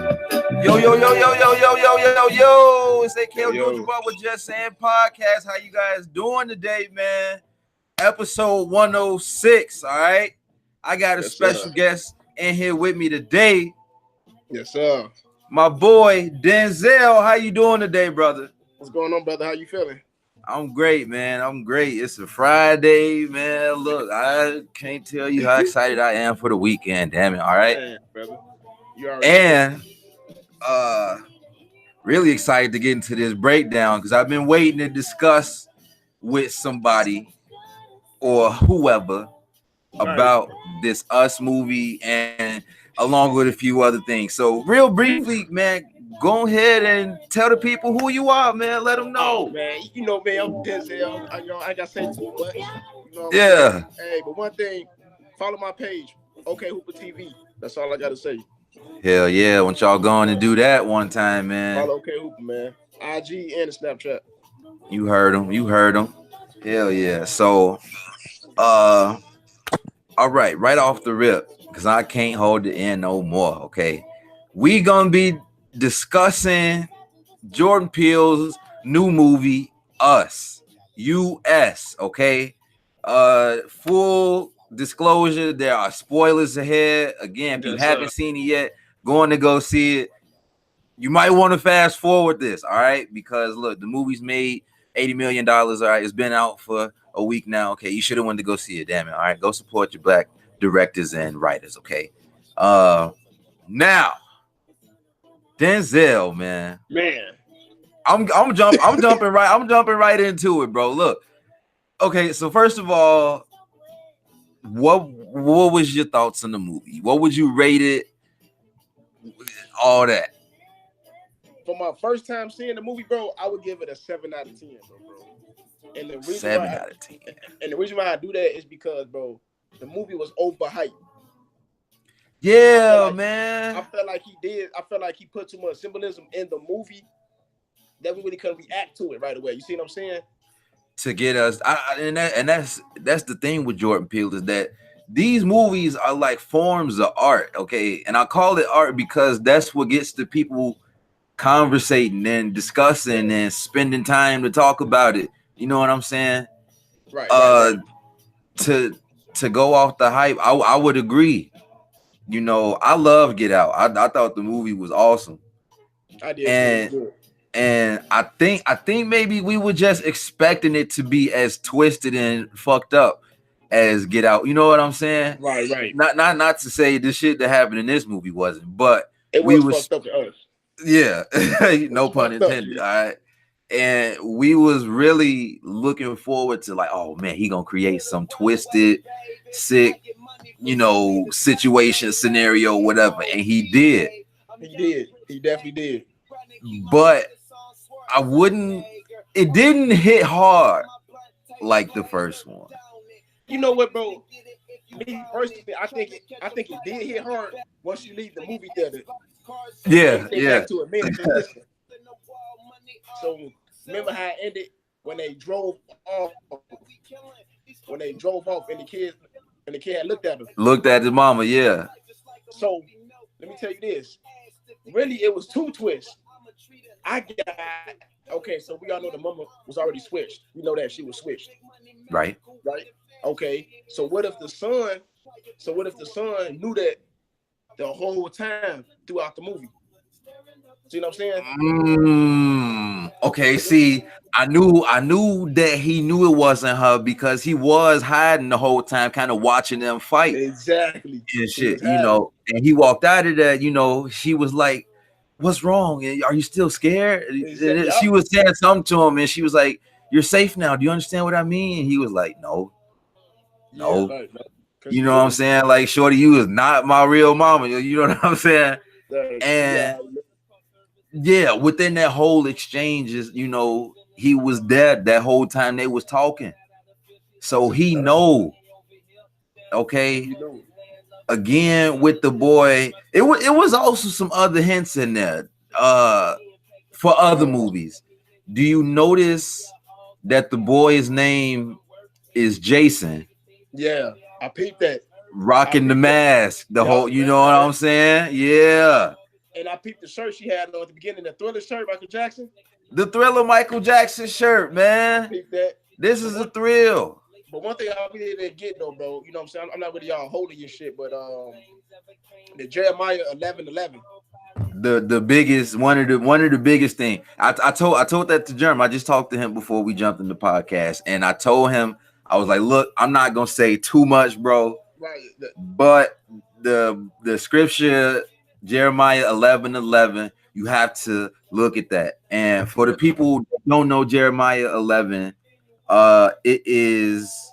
Yo, yo, yo, yo, yo, yo, yo, yo, yo. It's AKL Yo. with Justsaiyan podcast. How you guys doing today, man? Episode 106, all right? I got a special guest in here with me today. Yes, sir. My boy, Denzel. How you doing today, brother? What's going on, brother? How you feeling? I'm great, man. I'm great. It's a Friday, man. Look, I can't tell you how excited I am for the weekend. Damn it, all right? Man, brother. You And really excited to get into this breakdown because I've been waiting to discuss with somebody or whoever about this Us movie and along with a few other things. So real briefly, man, go ahead and tell the people who you are, man. Let them know. Oh, man, you know, man, I'm Denzel. I got to say too much. You know Yeah. Hey, but one thing, follow my page, OK Hooper TV. That's all I got to say. Hell yeah. Want y'all going and do that one time, man. Follow OK Hooper, man. IG and the Snapchat. You heard him. You heard him. Hell yeah. So, all right off the rip, because I can't hold it in no more, okay? We gonna be discussing Jordan Peele's new movie, Us, US, okay? Full disclosure, there are spoilers ahead. Again, if you haven't seen it yet, going to go see it. You might want to fast forward this, all right? Because look, the movie's made $80 million, all right? It's been out for a week now, okay? You should have went to go see it, damn it, all right? Go support your black directors and writers, okay? Now, Denzel, man. I'm jumping right into it, bro. Look, okay, so first of all, what was your thoughts on the movie? What would you rate it? All that. For my first time seeing the movie, bro, I would give it a 7 out of 10, bro. And the reason 7 out of 10. And the reason why I do that is because, bro, the movie was overhyped. Yeah, man. I felt like he put too much symbolism in the movie that we really couldn't react to it right away. You see what I'm saying? To get us, that's the thing with Jordan Peele is that these movies are like forms of art, okay? And I call it art because that's what gets the people conversating and discussing and spending time to talk about it. You know what I'm saying? Right. To go off the hype, I would agree. You know, I love Get Out. I thought the movie was awesome. I did. And I think maybe we were just expecting it to be as twisted and fucked up as Get Out. You know what I'm saying? Right. Not to say the shit that happened in this movie wasn't, but it was fucked up to us. Yeah, no pun intended. All right. And we was really looking forward to like, oh man, he gonna create some twisted, sick, you know, situation, scenario, whatever. And he did. He definitely did. But it didn't hit hard like the first one. You know what, bro? Me personally, I think it did hit hard once you leave the movie theater. Yeah. Back to a minute. So remember how it ended when they drove off? When they drove off and the kid had looked at him. Looked at his mama, yeah. So let me tell you this. Really, it was two twists. So we all know the mama was already switched. We know that she was switched. Right. Okay. So what if the son knew that the whole time throughout the movie? See what I'm saying? Okay, see, I knew that he knew it wasn't her because he was hiding the whole time, kind of watching them fight. Exactly. And shit, you know, and he walked out of that, you know, she was like, what's wrong? Are you still scared? Exactly. She was saying something to him and she was like, you're safe now. Do you understand what I mean? And he was like, no. Right. You know what I'm saying? Like, shorty, you is not my real mama. You know what I'm saying? And yeah, within that whole exchange, you know, he was there that whole time they was talking. So he know. Okay. Again, with the boy, it was also some other hints in there for other movies. Do you notice that the boy's name is Jason? Yeah, I peeped that. Rocking the mask, whole, you know what I'm saying? Yeah. And I peeped the shirt she had on at the beginning, the Thriller shirt, Michael Jackson. The Thriller Michael Jackson shirt, I man. peeped that. This is a thrill. But one thing I really didn't get though, bro, you know what I'm saying? I'm not really all holy and shit, but the Jeremiah 11:11. The biggest one of the biggest thing. I told that to Jerm. I just talked to him before we jumped in the podcast, and I told him, I was like, look, I'm not gonna say too much, bro. Right. But the scripture Jeremiah 11:11, you have to look at that. And for the people who don't know Jeremiah 11, it is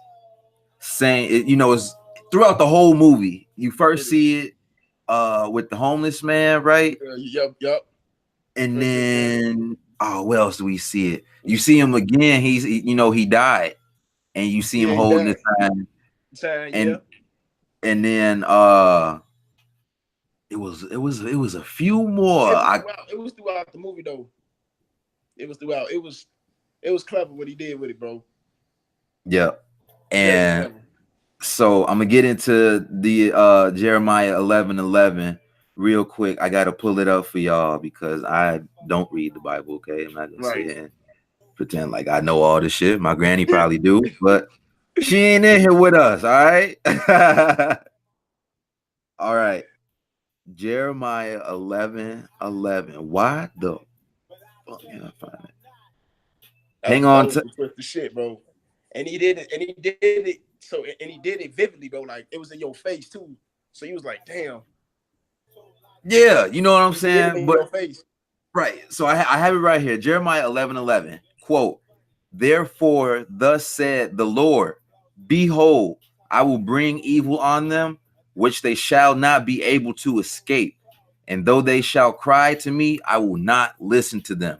saying it, you know, it's throughout the whole movie. You first see it with the homeless man, right? Yep. And then where else do we see it? You see him again. He died, and you see him holding the sign. And then it was a few more. It was throughout the movie though. It was throughout. It was clever what he did with it, bro. Yeah. And so I'm gonna get into the Jeremiah 11:11 real quick. I gotta pull it up for y'all because I don't read the Bible. Okay, I'm not gonna sit and pretend like I know all this shit. My granny probably do, but she ain't in here with us. All right. All right. Jeremiah 11:11. Why the fuck can I find it? Hang on to the shit, bro. And he did it. So and he did it vividly, bro. Like it was in your face too. So he was like, damn. Yeah, you know what I'm saying? But right. So I have it right here. Jeremiah 11:11. Quote, therefore, thus said the Lord, behold, I will bring evil on them, which they shall not be able to escape. And though they shall cry to me, I will not listen to them.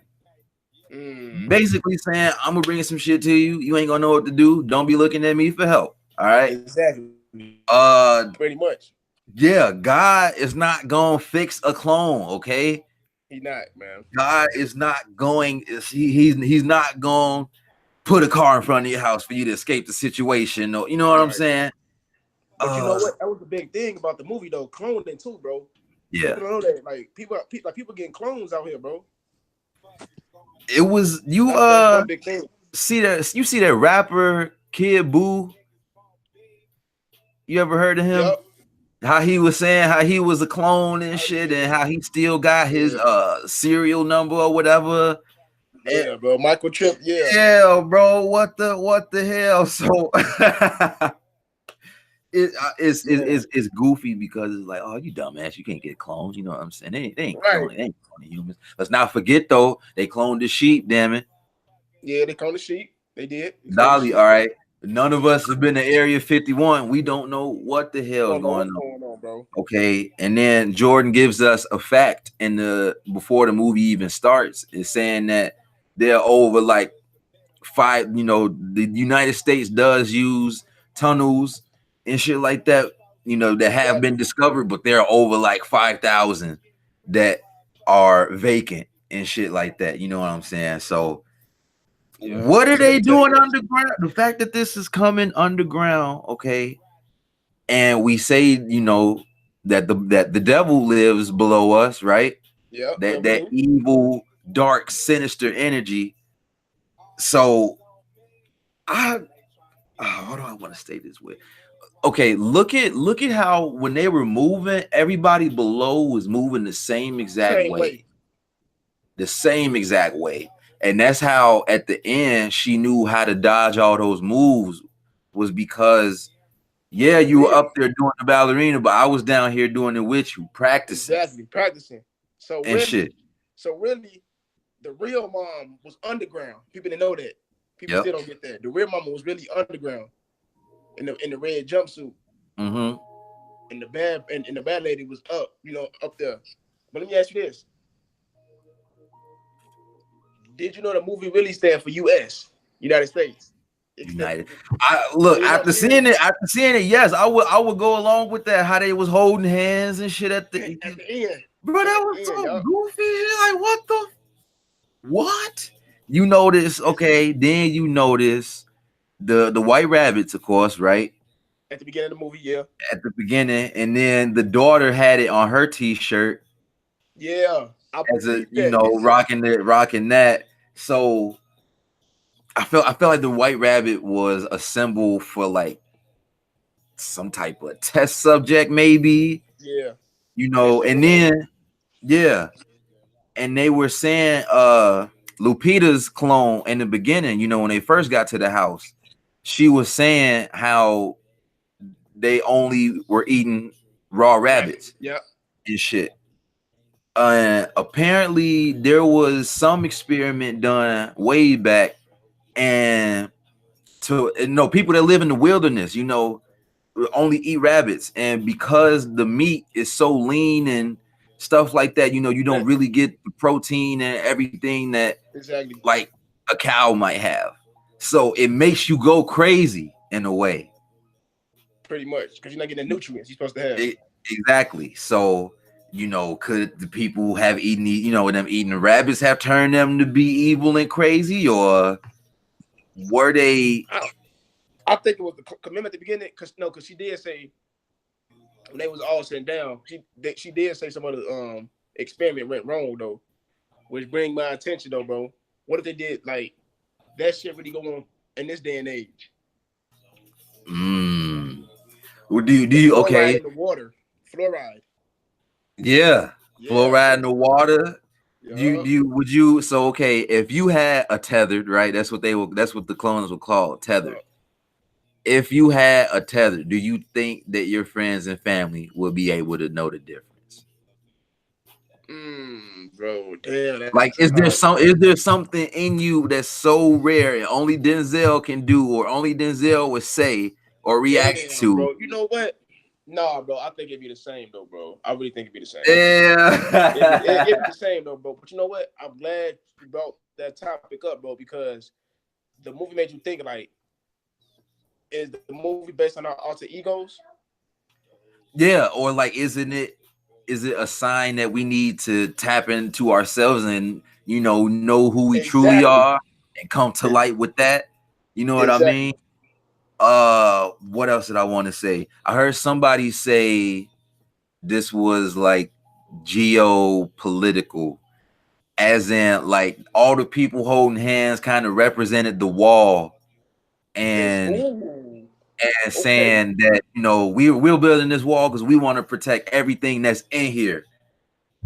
Basically saying, I'm gonna bring some shit to you. You ain't gonna know what to do. Don't be looking at me for help. All right. Exactly. Pretty much. Yeah, God is not gonna fix a clone. Okay. He's not, man. God is not going. He's not going to put a car in front of your house for you to escape the situation. No, you know what I'm saying? But you know what? That was the big thing about the movie, though. Cloning too, bro. Yeah. People know that. Like people getting clones out here, bro. It was you. Big thing. See that? You see that rapper Kid Boo? You ever heard of him? Yep. How he was saying how he was a clone and shit, and how he still got his serial number or whatever. Yeah, bro. Michael Tripp. Yeah. Yeah, bro. What the hell? So it's goofy because it's like, oh, you dumbass, you can't get clones. You know what I'm saying? They ain't cloning humans. Let's not forget though, they cloned the sheep. Damn it. Yeah, they cloned the sheep. They did. Dolly, all right. None of us have been to Area 51. We don't know what the hell is going on, bro. Okay, and then Jordan gives us a fact before the movie even starts. Is saying that they're over like 5. You know, the United States does use tunnels and shit like that. You know, that have been discovered, but there are over like 5,000 that are vacant and shit like that. You know what I'm saying? So. Yeah. What are they doing underground? The fact that this is coming underground, okay, and we say, you know, that the devil lives below us, right? Yeah. That evil, dark, sinister energy. So, how do I want to stay this way? Okay, look at how when they were moving, everybody below was moving the same exact way. The same exact way. And that's how at the end she knew how to dodge all those moves, was because you were up there doing the ballerina, but I was down here doing it with you, practicing. Exactly, practicing. So really, the real mom was underground. People didn't know that. People still don't get that. The real mama was really underground in the red jumpsuit. Mm-hmm. And the bad lady was up, up there. But let me ask you this. Did you know the movie really stands for U.S. United States? United. After seeing it, yes, I would go along with that. How they was holding hands and shit at the end. Bro, that was so goofy. Like what? You notice? Okay, then you notice the white rabbits, of course, right? At the beginning of the movie, yeah. At the beginning, and then the daughter had it on her T-shirt. Yeah, I as a, peeped that. rocking that. So I felt like the white rabbit was a symbol for like some type of test subject, maybe, Yeah, and experiment. then yeah, and they were saying Lupita's clone in the beginning, when they first got to the house, she was saying how they only were eating raw Rabbit. rabbits Yeah. and shit. Apparently there was some experiment done way back, and to people that live in the wilderness, only eat rabbits, and because the meat is so lean and stuff like that, you don't That really get the protein and everything that exactly. like a cow might have. So it makes you go crazy in a way. Pretty much, because you're not getting the nutrients you're supposed to have. Exactly. So, could the people have eaten, them eating the rabbits have turned them to be evil and crazy, or were they? I think it was the commitment at the beginning, because she did say when they was all sitting down, she did say some of the experiment went wrong though, which bring my attention though, bro. What if they did like that shit really go on in this day and age? Well, do The you fluoride okay? in the water, fluoride. Yeah, Yeah, fluoride in the water. yeah, Would you? So okay, if you had a tethered, right? That's what That's what the clones were called, tethered. If you had a tether, do you think that your friends and family will be able to know the difference? bro. Damn, Like, that's hard. is there something in you that's so rare and only Denzel can do, or only Denzel would say or react Damn, to? bro. You know what? Nah, bro. I think it'd be the same though, bro. I really think it'd be the same. It'd be Yeah. the same though, bro. But you know what? I'm glad you brought that topic up, bro, because the movie made you think like, is the movie based on our alter egos? Yeah, or like, is it a sign that we need to tap into ourselves and know who we truly Exactly. are and come to light with that? You know what I Exactly. mean? What else did I want to say? I heard somebody say this was like geopolitical, as in like all the people holding hands kind of represented the wall, It's and okay. saying that we're building this wall because we want to protect everything that's in here.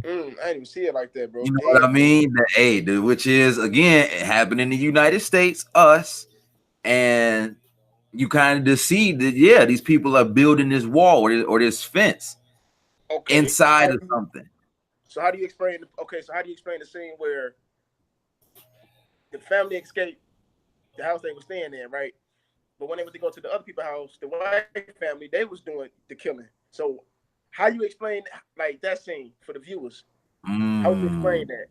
I didn't even see it like that, bro. You know what I Damn. mean? Which is again, it happened in the United States, us, and you kind of just see that, yeah, these people are building this wall or this fence Okay. inside of something. So how do you explain? Okay, so how do you explain the scene where the family escaped the house they were staying in, right? But when they went to go to the other people's house, the white family, they was doing the killing. So how you explain like that scene for the viewers? How would you explain Mm, that?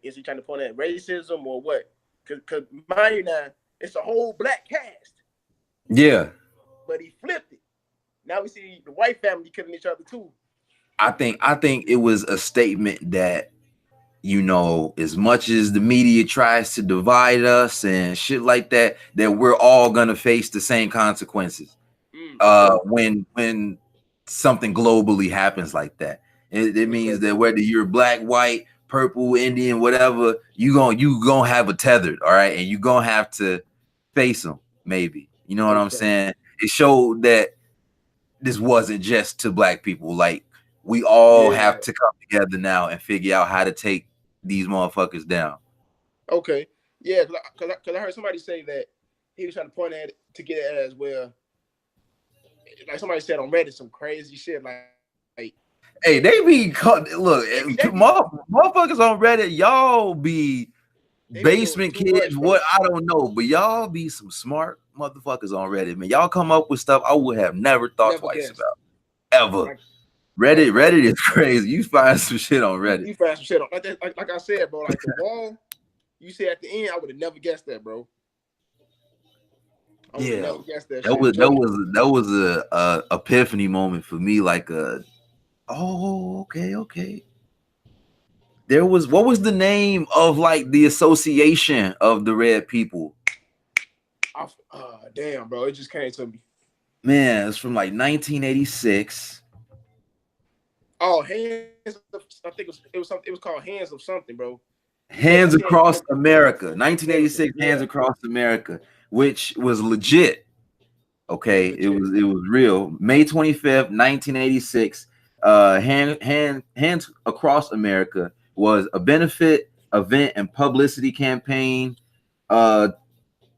Is he trying to point at racism or what? Because mind you now, it's a whole black cast, yeah, but he flipped it. Now we see the white family killing each other too. I think it was a statement that, as much as the media tries to divide us and shit like that, that we're all gonna face the same consequences. Okay. When something globally happens like that, it means Okay. that whether you're black, white, purple, Indian, whatever, you gonna have a tethered, all right, and you gonna have to face them. Maybe, you know what I'm Okay. saying? It showed that this wasn't just to black people. Like, we all Yeah. have to come together now and figure out how to take these motherfuckers down. Okay. Yeah, because I heard somebody say that he was trying to point at it to get it as well. Like somebody said on Reddit some crazy shit like Hey, they be look, they be motherfuckers on Reddit, y'all be they be doing basement too kids. much, What, bro. I don't know, but y'all be some smart motherfuckers on Reddit, man. Y'all come up with stuff I would have never thought Never twice guessed. about, ever. Like Reddit is crazy. You find some shit on Reddit. you find some shit on like I said, bro. Like the wall you see at the end, I would have never guessed that, bro. I would have Yeah, never guessed that that shit. was that Joey. was that was a epiphany moment for me. Like oh, okay. There was, what was the name of like the association of the red people? Damn, bro. It just came to me. Man, it's from like 1986. Oh, hands. I think it was something. It was called Hands of something, bro. Hands I can't Across remember. America, 1986, Hands Yeah, Across America, which was legit. it was Okay, it legit. was real. May 25th, 1986. Hands Across America was a benefit event and publicity campaign that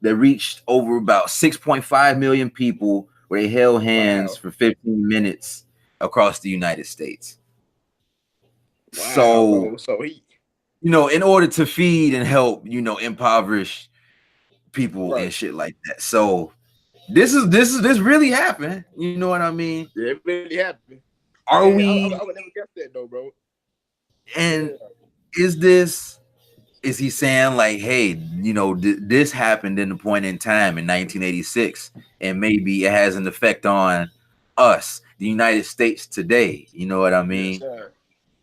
reached over about 6.5 million people, where they held hands Wow. for 15 minutes across the United States. Wow, So, bro. So he in order to feed and help, impoverished people right. and shit like that. So this really happened. You know what I mean? Yeah, it really happened. Are Yeah, we? I would never guess that though, bro. And Yeah. is he saying like, hey, this happened in the point in time in 1986, and maybe it has an effect on us, the United States today? You know what I Yes, mean? sir.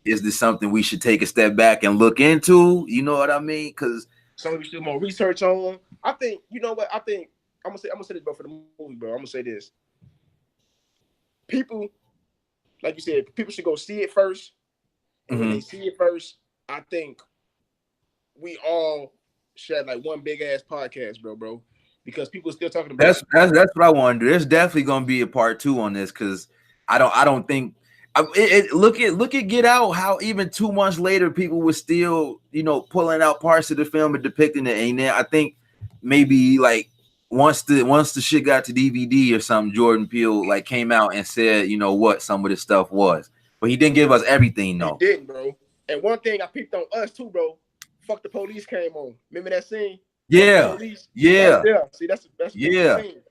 Is this something we should take a step back and look into? You know what I mean? Because Some we should do more research on. I think you know what I think. I'm gonna say this, bro, for the movie, bro. I'm gonna say this. People, like you said, people should go see it first, and when they see it first, I think we all should like one big ass podcast, bro, because people are still talking about it. that's what I want to do. There's definitely gonna be a part two on this, because I don't think look at Get Out, how even 2 months later people were still pulling out parts of the film and depicting it. And then I think maybe like once the shit got to DVD or something, Jordan Peele like came out and said what some of this stuff was, but he didn't give us everything He though. didn't, bro. And one thing I peeped on us too, bro. Fuck the police came on. Remember that scene? Fuck the Yeah, police. Right yeah, there. See, that's a pivotal yeah. scene.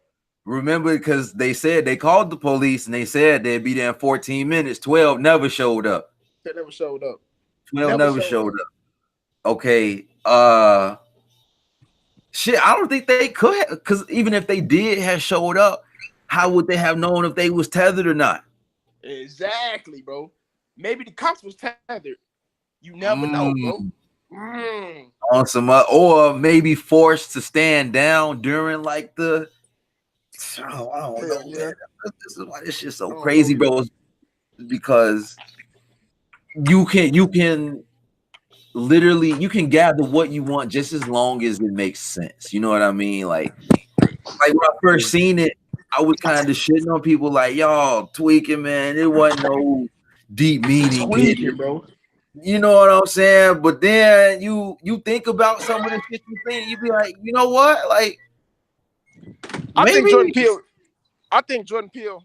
Remember, because they said they called the police and they said they'd be there in 14 minutes. 12 never showed up. That never showed up. 12 Never never showed showed up. up. Okay. Shit, I don't think they could, because even if they did have showed up, how would they have known if they was tethered or not? Exactly, bro. Maybe the cops was tethered. You never know, bro. On some or maybe forced to stand down during like the I don't Hell know, yeah. man. This is why this shit's so I don't know crazy, either. bro. Because you can literally you can gather what you want just as long as it makes sense. You know what I mean? Like when I first seen it, I was kind of shitting on people like, y'all tweaking, man. It wasn't no deep meaning in Tweaking, it. bro. You know what I'm saying? But then you think about some of the shit you think, you be like, you know what? Like I think maybe Jordan Peele. I think Jordan Peele.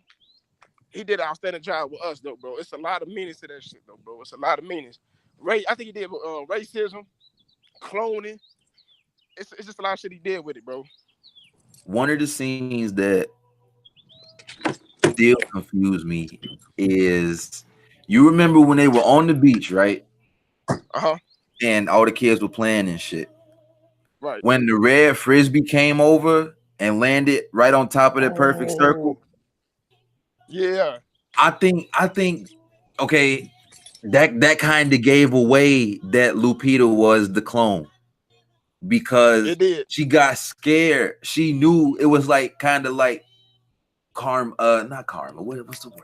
He did an outstanding job with us, though, bro. It's a lot of meanings to that shit, though, bro. It's a lot of meanings. I think he did racism, cloning. It's just a lot of shit he did with it, bro. one of the scenes that still confuse me is, you remember when they were on the beach, right? Uh-huh. And all the kids were playing and shit. Right. When the red frisbee came over and landed right on top of that perfect circle, Yeah. I think okay, that kind of gave away that Lupita was the clone, because It did. she got scared. She knew it was like kind of like karma, not karma. What's the word?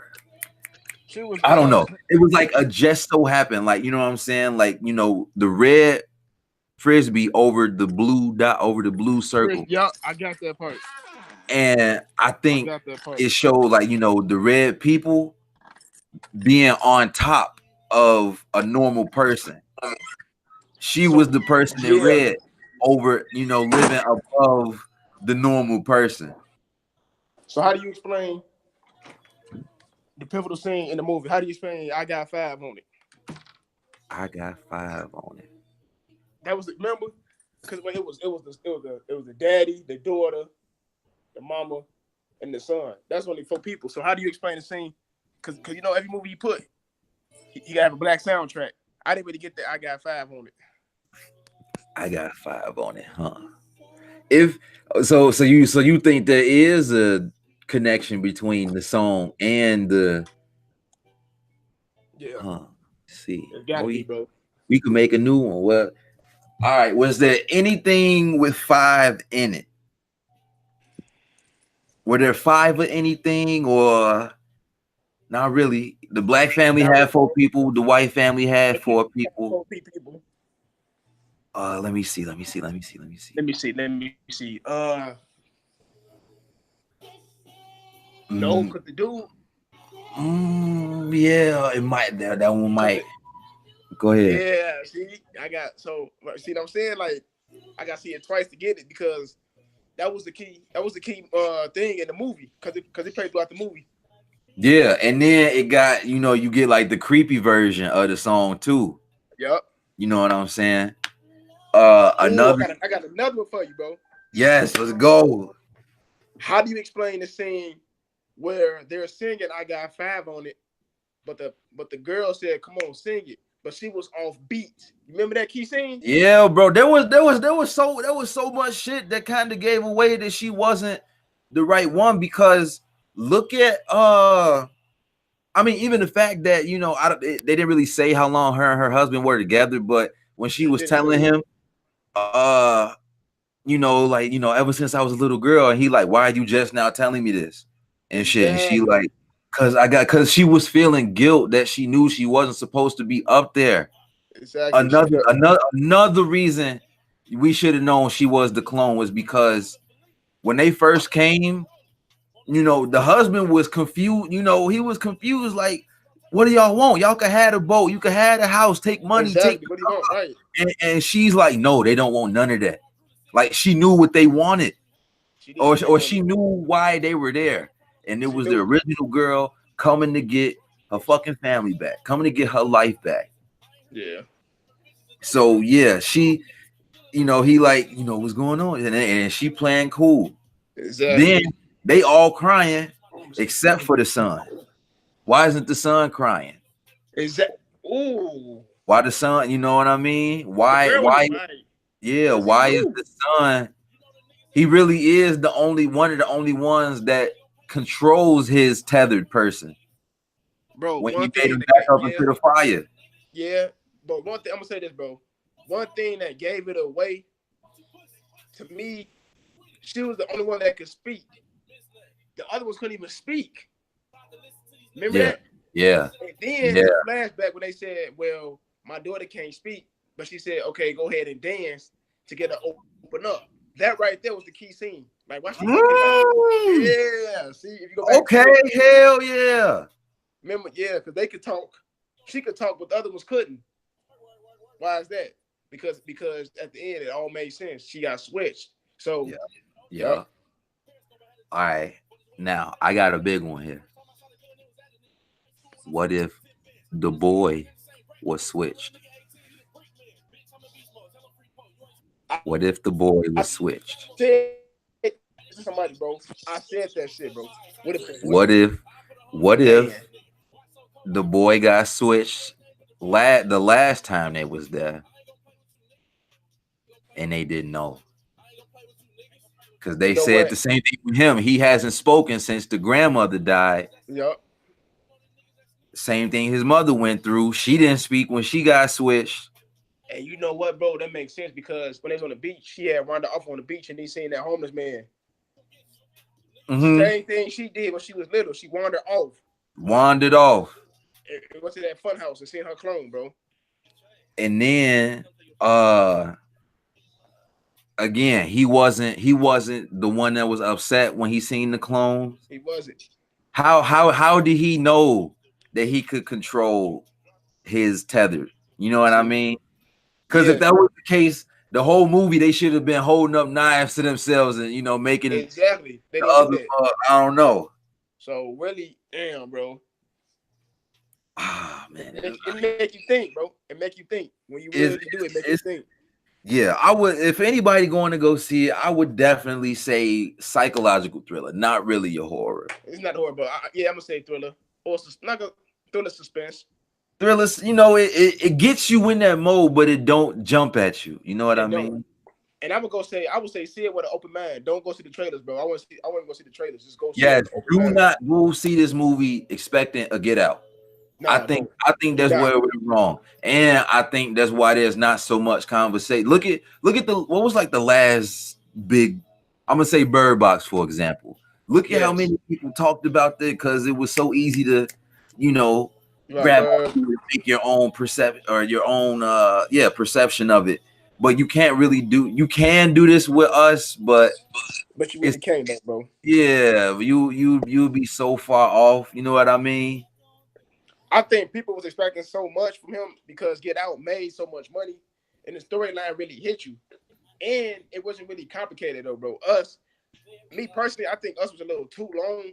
She was I don't know. It was like a just so happened, like, you know what I'm saying? Like, the red frisbee over the blue dot, over the blue circle. yeah, I got that part. And I I think got that part. it showed like, the red people being on top of a normal person. She was the person in Yeah. red over, living above the normal person. So how do you explain the pivotal scene in the movie? How do you explain I got 5 on it? I got 5 on it. That was remember? Because it was the daddy, the daughter, the mama, and the son. That's only 4 people. So how do you explain the scene? Because every movie you put, you gotta have a black soundtrack. I didn't really get that. I got 5 on it. I got 5 on it, huh? If so you think there is a connection between the song and the Yeah. See, It gotta be, bro. we could make a new one. Well, all right. Was there anything with 5 in it? Were there 5 of anything, or Not really. The black family Not had really. 4 people. The white family had The 4 people. 4 people. Let me see. Let me see. Let me see. Let me see. Let me see. Let me see. No, Mm, cause the dude, yeah, it might. That one cause might. Go ahead. yeah. See, I got so see what I'm saying. Like, I got to see it twice to get it because that was the key. That was the key thing in the movie because it played throughout the movie. Yeah, and then it got, you get like the creepy version of the song too. Yep. You know what I'm saying? Oh, Another. I got another one for you, bro. Yes, let's go. How do you explain the scene where they're singing "I Got Five" on it, but the girl said, "Come on, sing it," but she was off beat. You remember that key scene? Yeah, bro. There was so much shit that kind of gave away that she wasn't the right one because look at I mean, even the fact that they didn't really say how long her and her husband were together, but when she They was didn't say telling it. him, ever since I was a little girl, and he like, why are you just now telling me this and shit? And she Exactly. like, cause she was feeling guilt that she knew she wasn't supposed to be up there. Exactly. She Another felt another another reason we should have known she was the clone was because when they first came, the husband was confused. He was confused. Like, what do y'all want? Y'all can have a boat. You can have a house. Take money. Take. exactly what he want, right? And she's like, no, they don't want none of that. Like, she knew what they wanted, She did or what they or wanted. she knew why they were there, and it She was the knew. original girl coming to get her fucking family back, coming to get her life back. Yeah. So yeah, he like, what's going on, and she playing cool. Then Exactly. they all crying except for the son. Why isn't the son crying? Exactly. Ooh. Why the son? You know what I mean? The Why? girl was Why? right Yeah. because he Why is knew, the son? He really is the only one of the only ones that controls his tethered person bro. when One he made thing him that back got, up yeah, into the fire. yeah. But one thing I'm gonna say this, bro. One thing that gave it away to me, she was the only one that could speak. The other ones couldn't even speak. Remember Yeah. that? Yeah. And then Yeah. in the flashback when they said, "Well, my daughter can't speak," but she said, "Okay, go ahead and dance to get her open up." That right there was the key scene. Like, why she thinking like, Mm, yeah. See, if you go back okay. to it, Hell yeah. remember, yeah, because they could talk. She could talk, but the other ones couldn't. Why is that? Because at the end it all made sense. She got switched. So, Yeah. yep. Yeah. All right. Now I got a big one here. What if the boy was switched? What if the boy I was switched? said to somebody, bro. I said that shit, bro. What if what Man, if the boy got switched the last time they was there and they didn't know? Because you they know said what? the same thing with him. He hasn't spoken since the grandmother died. Yep. Same thing his mother went through. She didn't speak when she got switched. And you know what, bro? That makes sense because when they was on the beach, she had wandered off on the beach and they seen that homeless man. Mm-hmm. Same thing she did when she was little. She wandered off. Wandered off. It went to that fun house and seen her clone, bro. And then again, he wasn't the one that was upset when he seen the clones. He wasn't. How did he know that he could control his tethered? You know what I See, mean? Because if yeah, that was the case, the whole movie they should have been holding up knives to themselves and making exactly. They the didn't do other. that. I don't know. So really, damn, bro. Ah, man, It make you think, bro. It make you think. When you it's, really do it, make you it's think. yeah. I would, if anybody going to go see it, I would definitely say psychological thriller, not really a horror. It's not horrible. Yeah, I'm gonna say thriller or not a thriller suspense. Thrillers, it gets you in that mode, but it don't jump at you. You know what I It don't. mean? And I'm gonna go say, I would say, see it with an open mind. Don't go see the trailers, bro. I want to go see the trailers. Just go see it Yes, with an open do mind. not go see this movie expecting a Get Out. I Nah, think bro. I think Do that's not. where we're wrong, and I think that's why there's not so much conversation. Look at the what was like the last big. I'm gonna say Bird Box for example. Look at how Yes. many people talked about that because it was so easy to you know, Right, grab but onto it, make your own perception or your own perception of it. But you can't really do you can do this with us, but you it's really can't, though, bro. yeah, you'll be so far off, you know what I mean? I think people was expecting so much from him because Get Out made so much money, and the storyline really hit you. And it wasn't really complicated though, bro. Me personally, I think Us was a little too long.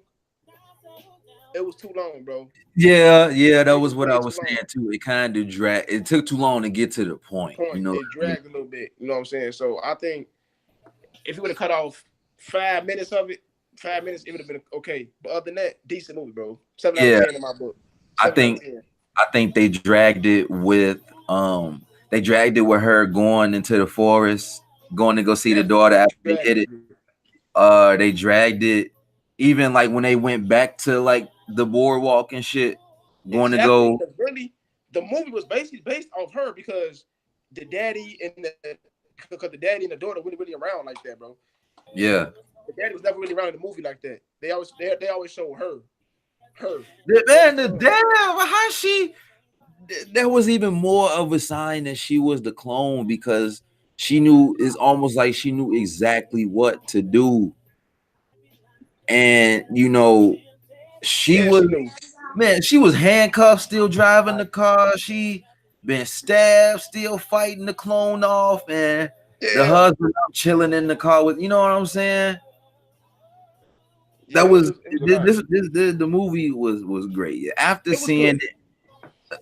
It was too long, bro. Yeah, that It was was what I way too was long. saying too. It kind of dragged. It took too long to get to the point. You Point. know what It I mean? dragged a little bit. You know what I'm saying? So I think if you would have cut off 5 minutes of it, 5 minutes, it would have been okay. But other than that, decent movie, bro. 7 out of Yeah, 10 in my book. I 7 out of think 10. I think they dragged it with her going into the forest, going to go see the daughter Definitely after they dragged hit it. it. They dragged it even like when they went back to like the boardwalk and shit, going to Exactly. go. Because really, the movie was basically based off her because the daddy and the daddy and the daughter weren't really around like that, bro. Yeah, The daddy was never really around in the movie like that. They always show her. They never man, the showed. damn how she. There was even more of a sign that she was the clone because she knew it's almost like she knew exactly what to do, and she Yeah, was she knew. man, she was handcuffed, still driving the car. She been stabbed, still fighting the clone off, and the Yeah, husband chilling in the car with, you know what I'm saying? yeah. That was It was a lot. the movie was great. Yeah. After It was seeing good. it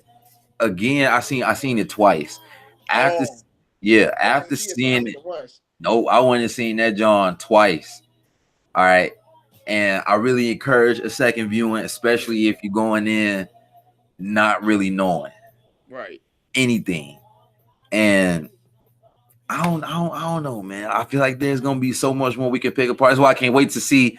again, I seen it twice. After Oh, so I after didn't see it. So I seeing seen it, it once. no, I went and seen that John twice. All right. And I really encourage a second viewing, especially if you're going in not really knowing Right. anything. And I don't know, man. I feel like there's gonna be so much more we can pick apart. That's why I can't wait to see,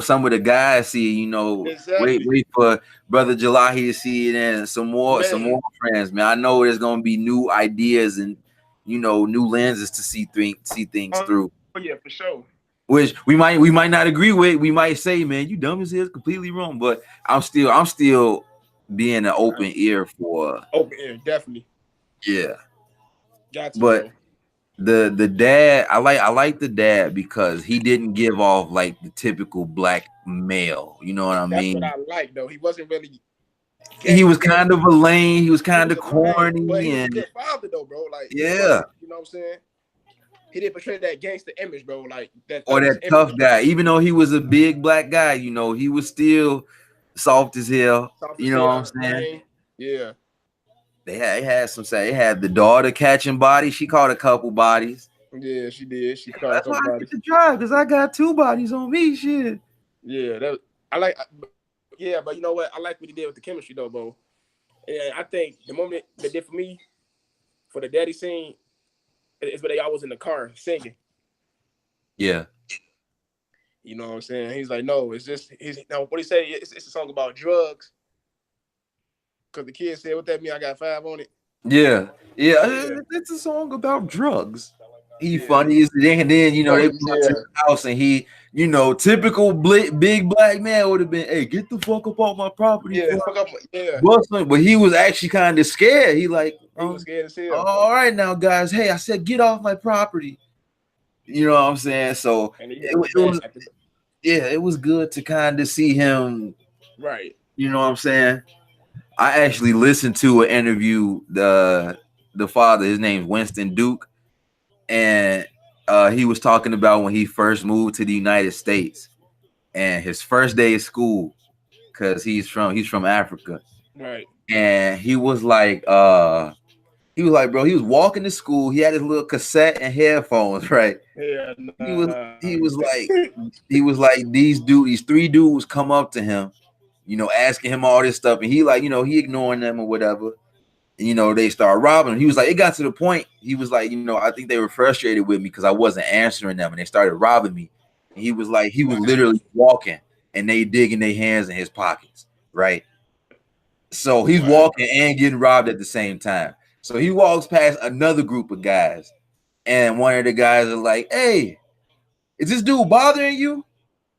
some of the guys see, Exactly. wait for Brother Jalahi to see it and some Man. more friends, man. I know there's gonna be new ideas and new lenses to see things Oh through. yeah, for sure. Which we might not agree with. We might say, man, you dumb as hell, it's completely wrong. But I'm still being an open ear for Open air, definitely. yeah. Got to, But bro. the dad, I like the dad because he didn't give off like the typical black male. You know what I That's what mean? I like though. He wasn't really He was gangster, kind of gangster. a lame. He was He kind was of a lame, but he corny was a and good father though, bro. Like he yeah, wasn't, you know what I'm saying? He didn't portray that gangster image, bro. Like that or thuggish that image. tough guy. Even though he was a big black guy, he was still soft as hell. Soft You as know what I'm hell, saying? lame. Yeah. They had some say they had the daughter catching bodies. She caught a couple bodies. Yeah, she did. She caught a That's couple why I get bodies. to drive because I got two bodies on me. Shit. Yeah, I like. Yeah, but you know what? I like what he did with the chemistry though, bro. And I think the moment they did for me for the daddy scene is when they all was in the car singing. Yeah. You know what I'm saying? He's like, no, it's just he's now what he say. It's a song about drugs. Cause the kid said, "What that mean? I got 5 on it." Yeah. Yeah. Yeah, It's a song about drugs. He yeah. funny as then they Funny went as to hell. the house and he, typical big black man would have been, hey, get the fuck up off my property Yeah, for fuck up. Yeah, busting. But he was actually kind of scared. He like, he was scared as hell, all right now, guys. Hey, I said get off my property. You know what I'm saying? So and he had it, his it back. was yeah, it was good to kind of see him. Right. You know what I'm saying? I actually listened to an interview. The father, his name's Winston Duke, and he was talking about when he first moved to the United States and his first day of school because he's from Africa, Right. and he was like, bro, he was walking to school. He had his little cassette and headphones, right? Yeah. He was Nah. he was like these three dudes come up to him, asking him all this stuff, and he like, he ignoring them or whatever. And, they start robbing him. He was like, it got to the point. He was like, I think they were frustrated with me because I wasn't answering them, and they started robbing me. And he was like, he was literally walking, and they digging their hands in his pockets, right? So he's Wow. walking and getting robbed at the same time. So he walks past another group of guys, and one of the guys is like, "Hey, is this dude bothering you?"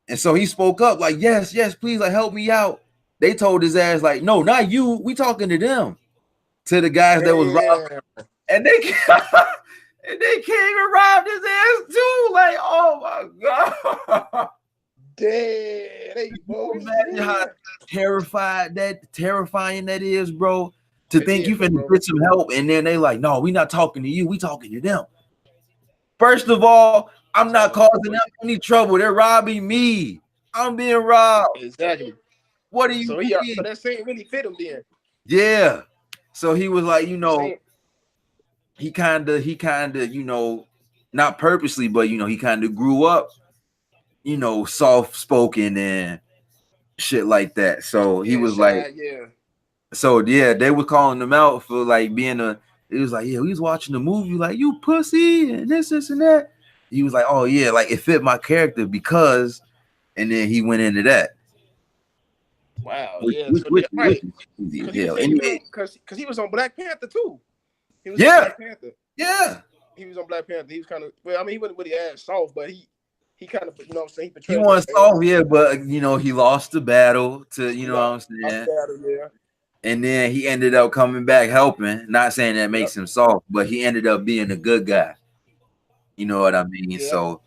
And so he spoke up like, yes, please, like help me out. They told his ass like, no, not you. We talking to them, to the guys that was robbed, Damn. and they and they came and robbed his ass too. Like, oh my god. Damn. They both. Imagine how terrifying that is, bro. To think you finna get some help, and then they like, no, we not talking to you. We talking to them. First of all, I'm not causing them any trouble. They're robbing me. I'm being robbed. Exactly. What do you so mean? So that scene really fit him then. Yeah. So he was like, he kind of, not purposely, but he kind of grew up, soft spoken and shit like that. So he was shy, like, they were calling him out for like being it was like, yeah, we was watching the movie, like, you pussy and this and that. He was like, oh yeah, like it fit my character because, and then he went into that. Wow, right. Because he was on Black Panther too. He was on Black Panther. Yeah. He was on Black Panther. He was kind of, well, I mean, he wasn't really as soft, but he kind of, what I'm saying, he wasn't soft, but he lost the battle to, what I'm saying. And then he ended up coming back helping. Not saying that makes him soft, but he ended up being a good guy. You know what I mean? Yep. So,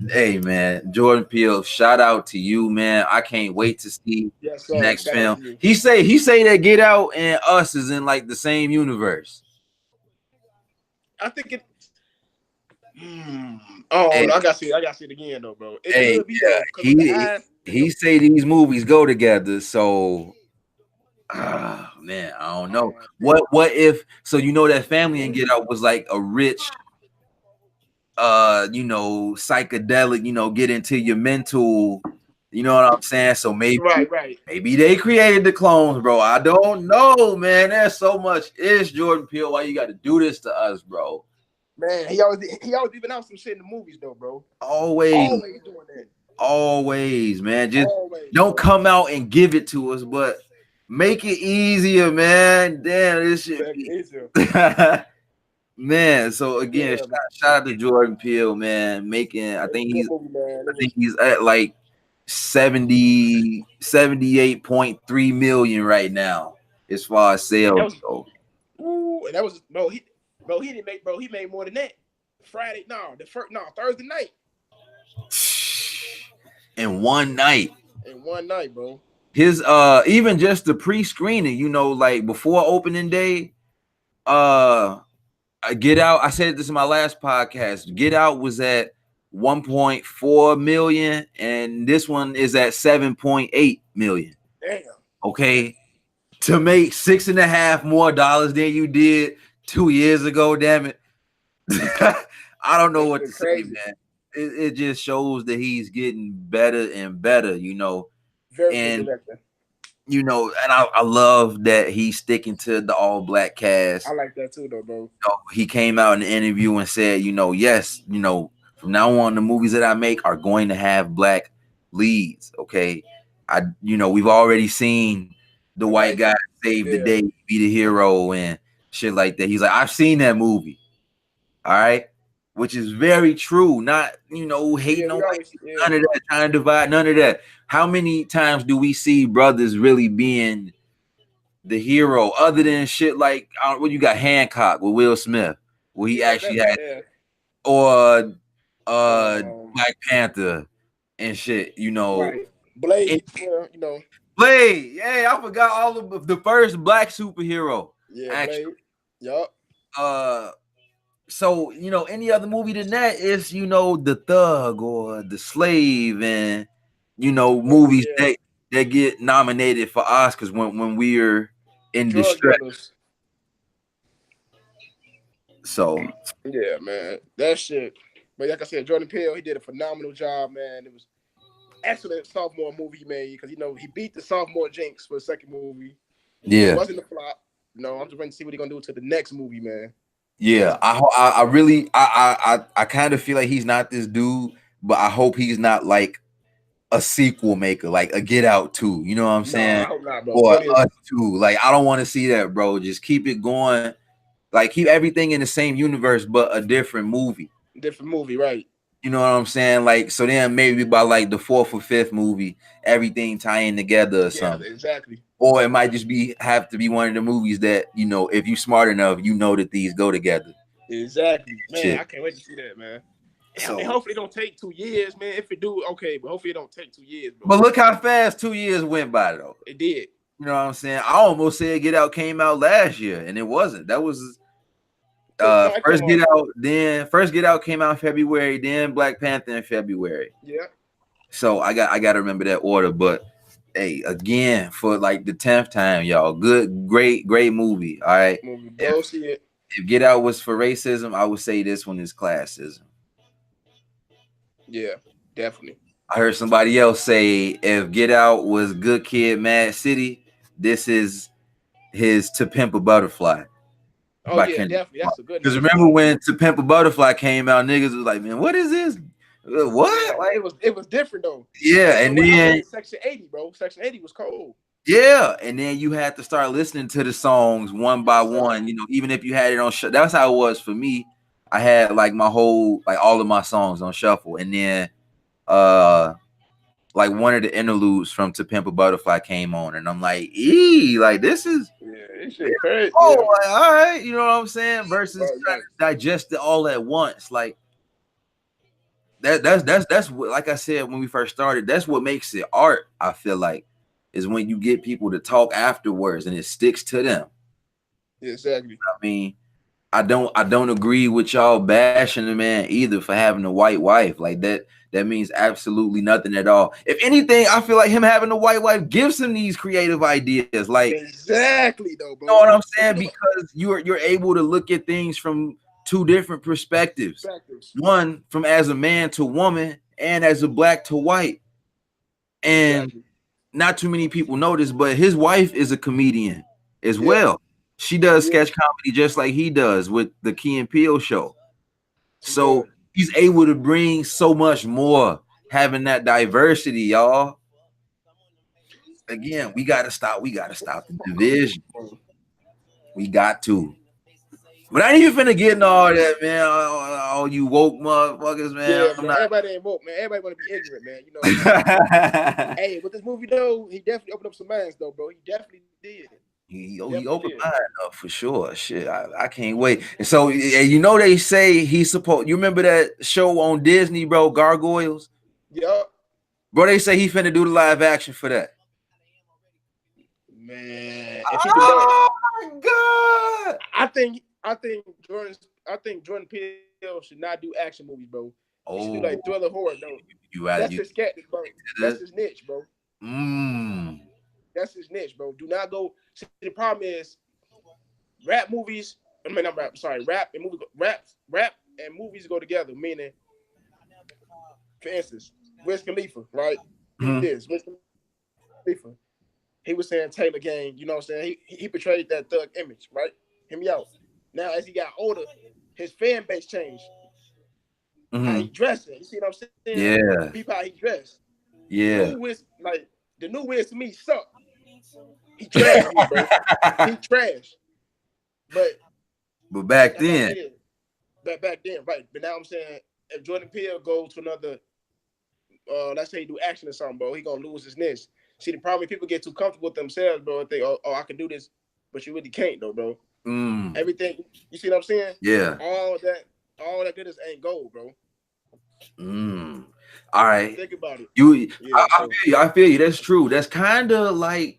hey, man, Jordan Peele, shout out to you, man. I can't wait to see next film. He say that Get Out and Us is in like the same universe. I think it. Oh, hey. I gotta see it again though, bro. It could be though, he say these movies go together, so. Man, I don't know. What if that family in Get Out was like a rich psychedelic, get into your mental, you know what I'm saying? So maybe maybe they created the clones, bro. I don't know, man. There's so much Jordan Peele. Why you got to do this to us, bro? Man, he always even out some shit in the movies though, bro. Always doing that. Always, man. Just don't come out and give it to us, but make it easier, man. Damn, this shit. Man, so again, shout out to Jordan Peele, man. I think he's at like 78.3 million right now as far as sales go. And that was he made more than that. Thursday night. In one night, bro. His even just the pre-screening, like before opening day, Get Out, I said this in my last podcast, Get Out was at 1.4 million and this one is at 7.8 million. Damn. Okay, to make $6.5 more than you did 2 years ago. Damn it. I don't know what to say, man. It just shows that he's getting better and better, Very good director. And I love that he's sticking to the all black cast. I like that too, though, bro. He came out in the interview and said, yes, from now on, the movies that I make are going to have black leads. Okay, we've already seen the white guy save the day, be the hero, and shit like that. He's like, I've seen that movie. All right, which is very true. Not hating on none of that, trying to divide, none of that. How many times do we see brothers really being the hero other than shit like what you got Hancock with Will Smith, where he actually had, or Black Panther and shit, Blade, Blade, I forgot all of the first black superhero. Actually. Blade. Yup. So any other movie than that is the thug or the slave, and movies that get nominated for Oscars when we're in distress. So yeah, man, that shit. But like I said, Jordan Peele, he did a phenomenal job, man. It was excellent sophomore movie he made because he beat the sophomore jinx for the second movie. Yeah, it wasn't a flop. I'm just waiting to see what he's gonna do to the next movie, man. Yeah, I really kind of feel like he's not this dude, but I hope he's not like a sequel maker, like a Get Out 2. You know what I'm saying? I hope not, bro. Or Us 2. Like, I don't want to see that, bro. Just keep it going. Like, keep everything in the same universe, but a different movie. Different movie, right? You know what I'm saying? Like, so then maybe by like the fourth or fifth movie, everything tying together or Together, something. exactly. Or it might just have to be one of the movies that, you know, if you smart enough, you know that these go together. Exactly, man. I Shit. can't wait to see that, man. And So, hopefully it don't take 2 years, man. If it do, okay, but hopefully it don't take 2 years, bro. but look how fast 2 years went by though. It did. You know what I'm saying? I almost said Get Out came out last year, and it wasn't. That was No, it first came Get out. Out, then first Get Out came out in February, then Black Panther in February. Yeah. So I got to remember that order. But hey, again, for like the 10th time, y'all, good, great movie. All right. Movie, go see it. If Get Out was for racism, I would say this one is classism. Yeah, definitely. I heard somebody else say if Get Out was Good Kid, Mad City, this is his To Pimp a Butterfly. Oh yeah, definitely. That's a good Because name. remember when To Pimp a Butterfly came out, niggas was like, man, what is this? What? Yeah, Like, it was different though. yeah, and then Section 80, bro. Section 80 was cold. yeah, and then you had to start listening to the songs one by one. You know, even if you had it on that's how it was for me. I had like my whole like all of my songs on shuffle, and then like one of the interludes from To Pimp a Butterfly came on, and I'm like, like this is this shit crazy. oh, like, all right, you know what I'm saying? Versus trying right. to digest it all at once, like that's what, like I said when we first started, that's what makes it art. I feel like is when you get people to talk afterwards and it sticks to them. Exactly. I mean, I don't agree with y'all bashing the man either for having a white wife. Like that means absolutely nothing at all. If anything, I feel like him having a white wife gives him these creative ideas. Like exactly though, bro. You know what I'm saying? Because you're able to look at things from two different perspectives. One from as a man to woman, and as a black to white. And not too many people know this, but his wife is a comedian as well. She does sketch comedy just like he does with the Key and Peele show. So he's able to bring so much more, having that diversity, y'all. Again, we gotta stop the division. We got to. But I ain't even finna get in all that, man. All you woke motherfuckers, man. Yeah, bro, everybody ain't woke, man. Everybody want to be ignorant, man. You know. Hey, with this movie though, he definitely opened up some minds, though, bro. He definitely did. He opened mine up for sure. Shit, I can't wait. And so, you know, they say he's supposed. You remember that show on Disney, bro? Gargoyles. Yup. Bro, they say he finna do the live action for that. Man, if he do that, oh my god! I think Jordan Peele should not do action movies, bro. He should do like thriller horror, though. That's his sketch, bro. That's his niche, bro. That's his niche, bro. Do not go. See, the problem is, rap movies. I mean, not rap. Sorry, rap and movies go together. Meaning, for instance, Wiz Khalifa, right? Wiz Khalifa. He was saying Taylor Gang. You know what I'm saying? He portrayed that thug image, right? Hear me out. Now, as he got older, his fan base changed. How he dressing. You see what I'm saying? Yeah. People how he dressed. Yeah. The new Wiz to me sucked. He trash, bro. He trash. But back then. Back then, right. But now I'm saying if Jordan Peele goes to another, let's say he do action or something, bro, he gonna lose his niche. See, the problem is people get too comfortable with themselves, bro, and think, oh, I can do this, but you really can't, though, bro. Everything, you see what I'm saying? Yeah. All that goodness ain't gold, bro. All right. Think about it. I feel you. That's true. That's kind of like,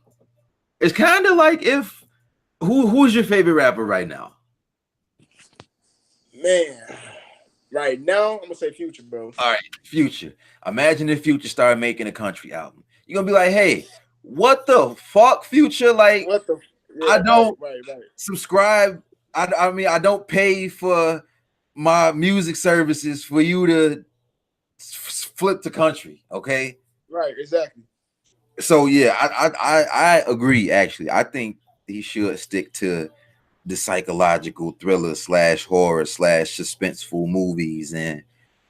it's kind of like if who's your favorite rapper right now? Man, right now I'm gonna say Future, bro. All right, Future. Imagine if Future started making a country album. You're gonna be like, hey, what the fuck, Future? Like, what the? Yeah, I don't right. subscribe. I mean, I don't pay for my music services for you to flip the country. Okay. Right. Exactly. So yeah, I agree. Actually, I think he should stick to the psychological thriller / horror / suspenseful movies, and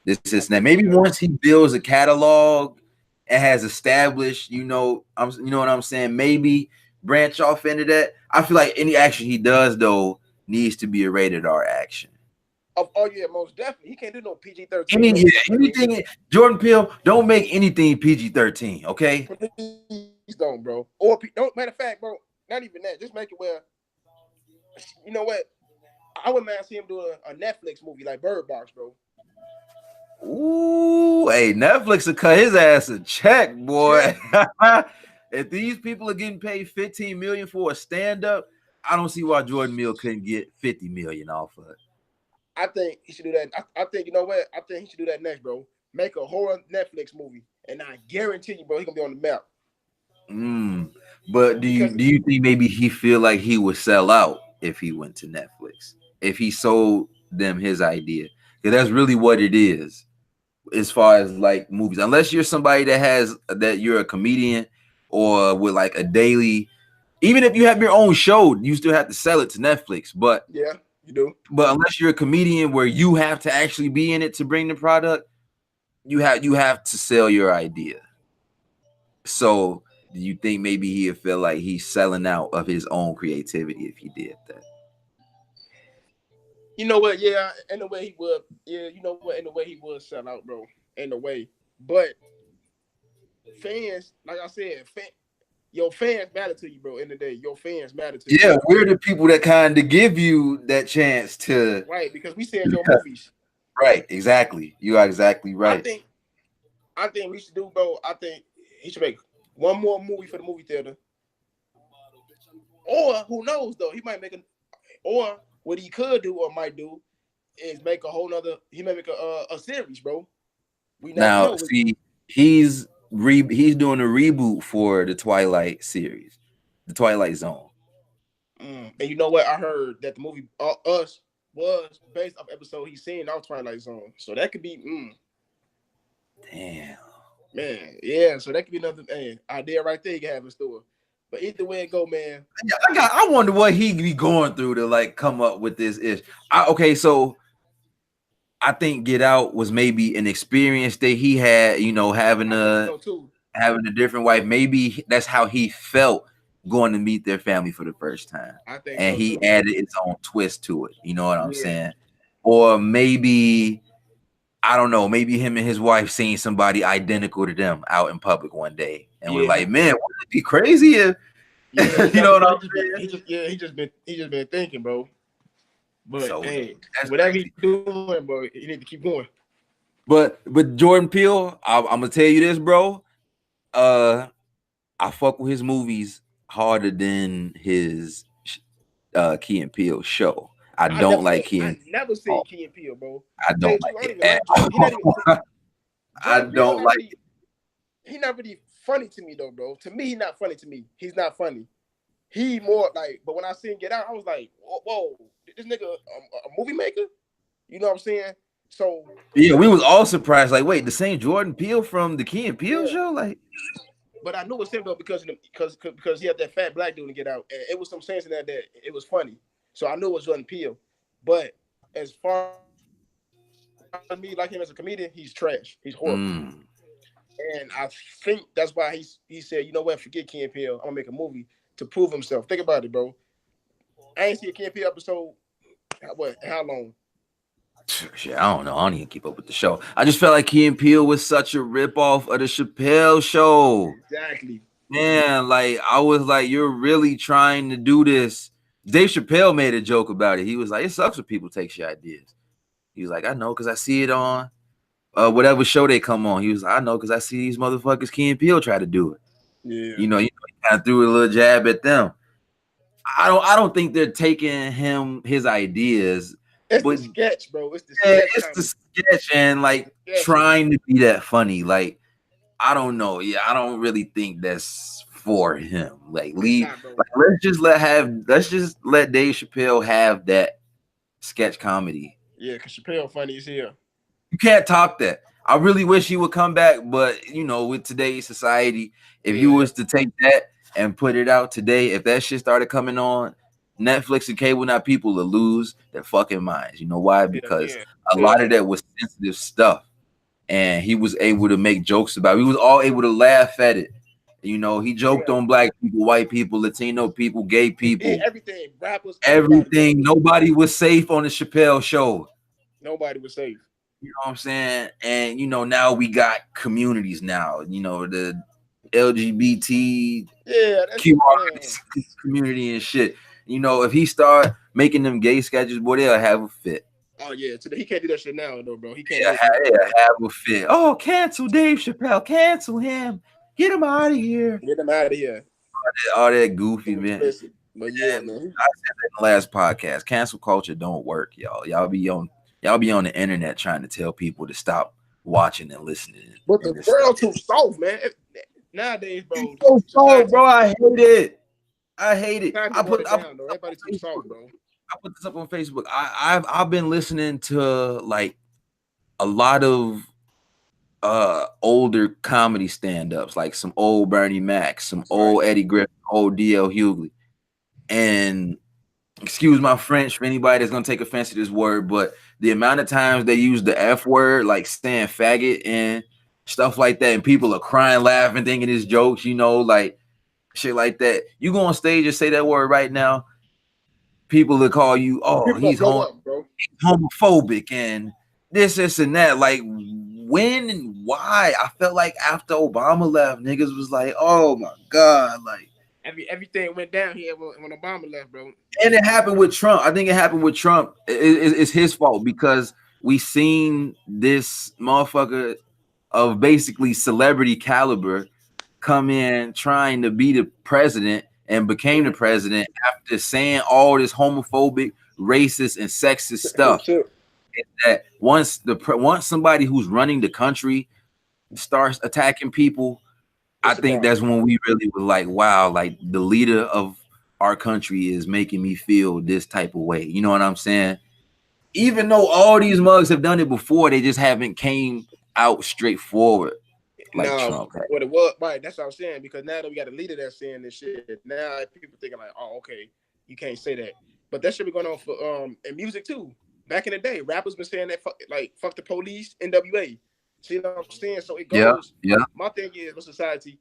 this is that. Maybe once he builds a catalog and has established, you know what I'm saying. Maybe branch off into that. I feel like any action he does though needs to be a rated R action. Oh yeah, most definitely. He can't do no PG-13 Any, movies. yeah, I mean, anything. Jordan Peele, don't make anything PG-13, okay? please don't, bro. Or don't. Matter of fact, bro. Not even that. Just make it where you know what. I wouldn't mind seeing him do a Netflix movie like Bird Box, bro. Ooh, hey, Netflix will cut his ass a check, boy. Check. If these people are getting paid 15 million for a stand-up, I don't see why Jordan Peele couldn't get 50 million off of it. I think he should do that. I think you know what. I think he should do that next, bro. Make a horror Netflix movie, and I guarantee you, bro, he gonna be on the map. But do you Because do you think maybe he feel like he would sell out if he went to Netflix? If he sold them his idea? Because that's really what it is as far as like movies. Unless you're somebody that you're a comedian or with like a daily, even if you have your own show, you still have to sell it to Netflix. But yeah, you do. unless you're a comedian where you have to actually be in it to bring the product, you have to sell your idea. So do you think maybe he'd feel like he's selling out of his own creativity if he did that? You know what? Yeah, in the way he would. Yeah, you know what? In the way he would sell out, bro. In the way, but fans, like I said, your fans matter to you, bro. In the day, your fans matter to you, Yeah, we're the people that kind of give you that chance to. right? Because we said your movies. Right, exactly. You are exactly I right. think, I think we should do, bro. I think he should make one more movie for the movie theater, or who knows though? He might make or what he could do or might do is make a whole nother. He may make a series, bro. We never Now, know. see, he's doing a reboot for the Twilight series, the Twilight Zone. And you know what? I heard that the movie Us was based off episode he's seen out Twilight Zone, so that could be Damn. man, yeah. So that could be another idea right there you can have in store. But either way it go, man. I wonder what he be going through to like come up with this ish. Okay, so I think Get Out was maybe an experience that he had, having having a different wife. Maybe that's how he felt going to meet their family for the first time. I think And so he too. added his own twist to it. You know what I'm Yeah. saying? Or maybe, I don't know, maybe him and his wife seen somebody identical to them out in public one day and was like, man, wouldn't it be crazy if you know what I'm saying? He just been thinking, bro. But So hey, that's whatever crazy. he's doing, bro, you need to keep going. But Jordan Peele, I'm gonna tell you this, bro. I fuck with his movies harder than his Key and Peele show. I don't like Key and I never seen Key and Peele, bro. I don't like it at all. I don't like it. He's not really funny to me though, bro. To me, he's not funny to me. He's not funny. He more like, but when I seen Get Out, I was like, whoa, this nigga a movie maker? You know what I'm saying? So yeah, we was all surprised. Like, wait, the same Jordan Peele from the Key and Peele show? Like, but I knew it was him though because he had that fat black dude to Get Out, and it was some sense in that it was funny. So I knew it was Jordan Peele. But as far as me like him as a comedian, he's trash. He's horrible. And I think that's why he said, you know what, forget Key and Peele. I'm gonna make a movie to prove himself. Think about it, bro. I ain't seen a Key and Peele episode. How long? Shit, I don't know. I don't even keep up with the show. I just felt like Key and Peele was such a ripoff of the Chappelle show. Exactly. Man, like I was like, you're really trying to do this. Dave Chappelle made a joke about it. He was like, it sucks when people take your ideas. He was like, I know, because I see it on whatever show they come on. He was like, I know, because I see these motherfuckers Key and Peele try to do it. Yeah. You kind of threw a little jab at them. I don't think they're taking his ideas. It's the sketch, bro. It's the sketch and like trying to be that funny. Like, I don't know. Yeah, I don't really think that's for him. Like, let's just let Dave Chappelle have that sketch comedy. Yeah, because Chappelle funny as hell. You can't top that. I really wish he would come back, but with today's society, if you was to take that and put it out today, if that shit started coming on Netflix and cable, now people will lose their fucking minds. You know why? Because a lot of that was sensitive stuff, and he was able to make jokes about it. We was all able to laugh at it. He joked on black people, white people, Latino people, gay people, everything, rappers, everything. Nobody was safe on the Chappelle show. Nobody was safe. You know what I'm saying? And you know, now we got communities now, you know, the LGBT Yeah, that's community and shit. You know, if he start making them gay sketches, boy, they'll have a fit. Oh yeah, today he can't do that shit now though, bro. He can't Yeah, do it now. have a fit. Oh, cancel Dave Chappelle, cancel him, get him out of here. Get him out of here. All that goofy man. But yeah, And man. I said that in the last podcast. Cancel culture don't work, y'all. Y'all be on the internet trying to tell people to stop watching and listening. But the world too soft, man. Nowadays, bro. So soft, bro. I hate it. I hate it. Everybody too soft, bro. I put this up on Facebook. I've been listening to like a lot of older comedy stand-ups, like some old Bernie Mac, some old Eddie Griffin, old DL Hughley. And excuse my French for anybody that's gonna take offense to this word, but the amount of times they use the F word, like saying faggot and stuff like that, and people are crying, laughing, thinking it's jokes, you know, like shit like that. You go on stage and say that word right now, people will call you, oh, he's homophobic and this and that. Like, when and why? I felt like after Obama left, niggas was like, oh my God, like everything went down here when Obama left, bro. And it happened with Trump. I think it happened with Trump. It's his fault because we seen this motherfucker of basically celebrity caliber come in trying to be the president and became the president after saying all this homophobic, racist, and sexist stuff. That once somebody who's running the country starts attacking people, I think that's when we really were like, wow, like the leader of our country is making me feel this type of way. You know what I'm saying? Even though all these mugs have done it before, they just haven't came out straightforward like Trump. What it was, right? That's what I'm saying. Because now that we got a leader that's saying this shit, now people thinking like, oh, okay, you can't say that. But that should be going on for in music too. Back in the day, rappers been saying that fuck the police, NWA. See what I'm saying? So it goes. Yeah. My thing is with society,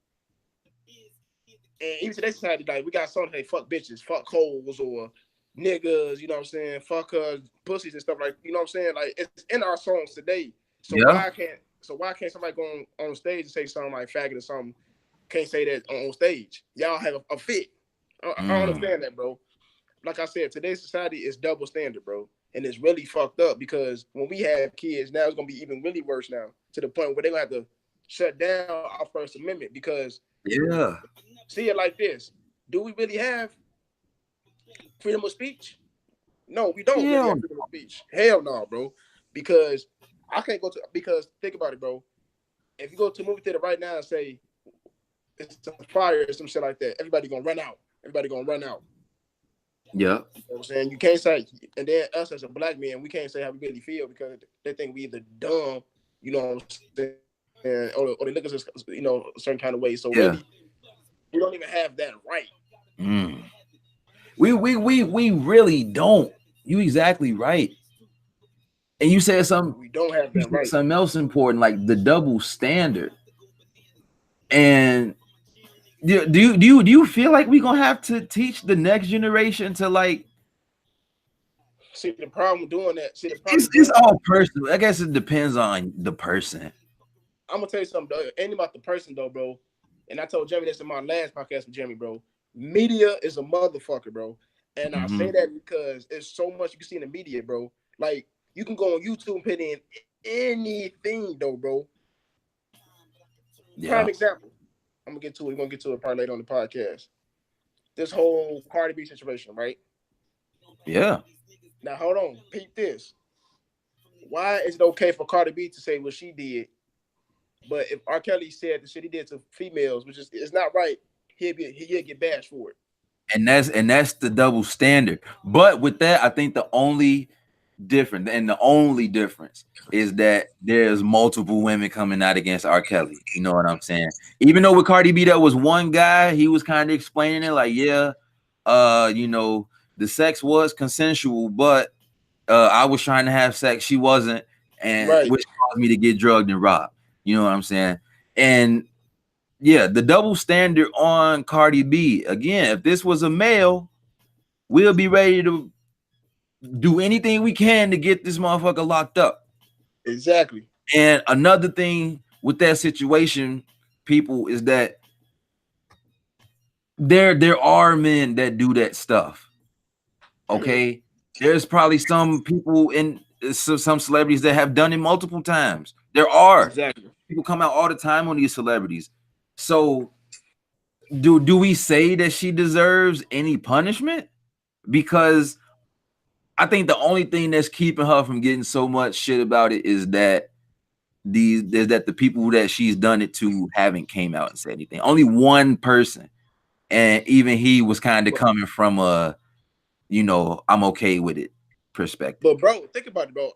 and even today's society, like we got songs that say fuck bitches, fuck hoes, or niggas. You know what I'm saying? Fuck pussies and stuff like. You know what I'm saying? Like it's in our songs today. So why can't somebody go on stage and say something like faggot or something? Can't say that on stage. Y'all have a fit. I don't understand that, bro. Like I said, today's society is double standard, bro. And it's really fucked up because when we have kids, now it's going to be even really worse now to the point where they're going to have to shut down our First Amendment because see it like this. Do we really have freedom of speech? No, we don't really have freedom of speech. Hell no, bro. Because I can't because think about it, bro. If you go to a movie theater right now and say it's a fire or some shit like that, everybody going to run out. Yeah. You know what I'm saying? You can't say, and then us as a black man, we can't say how we really feel because they think we either dumb, you know what I'm saying, or they look at us, you know, a certain kind of way. So really, we don't even have that right. We really don't. You exactly right. And you said something. We don't have that right. Something else important, like the double standard. And do you feel like we're gonna have to teach the next generation to like? See the problem with doing that. It's all personal. I guess it depends on the person. I'm gonna tell you something, though. It ain't about the person though, bro. And I told Jimmy this in my last podcast with Jimmy, bro. Media is a motherfucker, bro. And I say that because it's so much you can see in the media, bro. Like you can go on YouTube and put in anything, though, bro. Prime example. I'm gonna get to it. We're gonna get to it probably later on the podcast. This whole Cardi B situation, right? Yeah. Now hold on, peep this. Why is it okay for Cardi B to say what she did, but if R. Kelly said the shit he did to females, which is it's not right, he'll get bashed for it. And that's the double standard. But with that, I think the only difference is that there's multiple women coming out against R. Kelly. You know what I'm saying? Even though with Cardi B, that was one guy, he was kind of explaining it like, you know, the sex was consensual, but I was trying to have sex, she wasn't, and which caused me to get drugged and robbed. You know what I'm saying? And yeah, the double standard on Cardi B. Again, if this was a male, we'll be ready to do anything we can to get this motherfucker locked up. Exactly. And another thing with that situation, people, is that there are men that do that stuff. Okay, there's probably some people in some celebrities that have done it multiple times. There are Exactly. people come out all the time on these celebrities. So do we say that she deserves any punishment? Because I think the only thing that's keeping her from getting so much shit about it is that the people that she's done it to haven't came out and said anything. Only one person, and even he was kind of coming from a, I'm okay with it perspective. But bro, think about it, bro.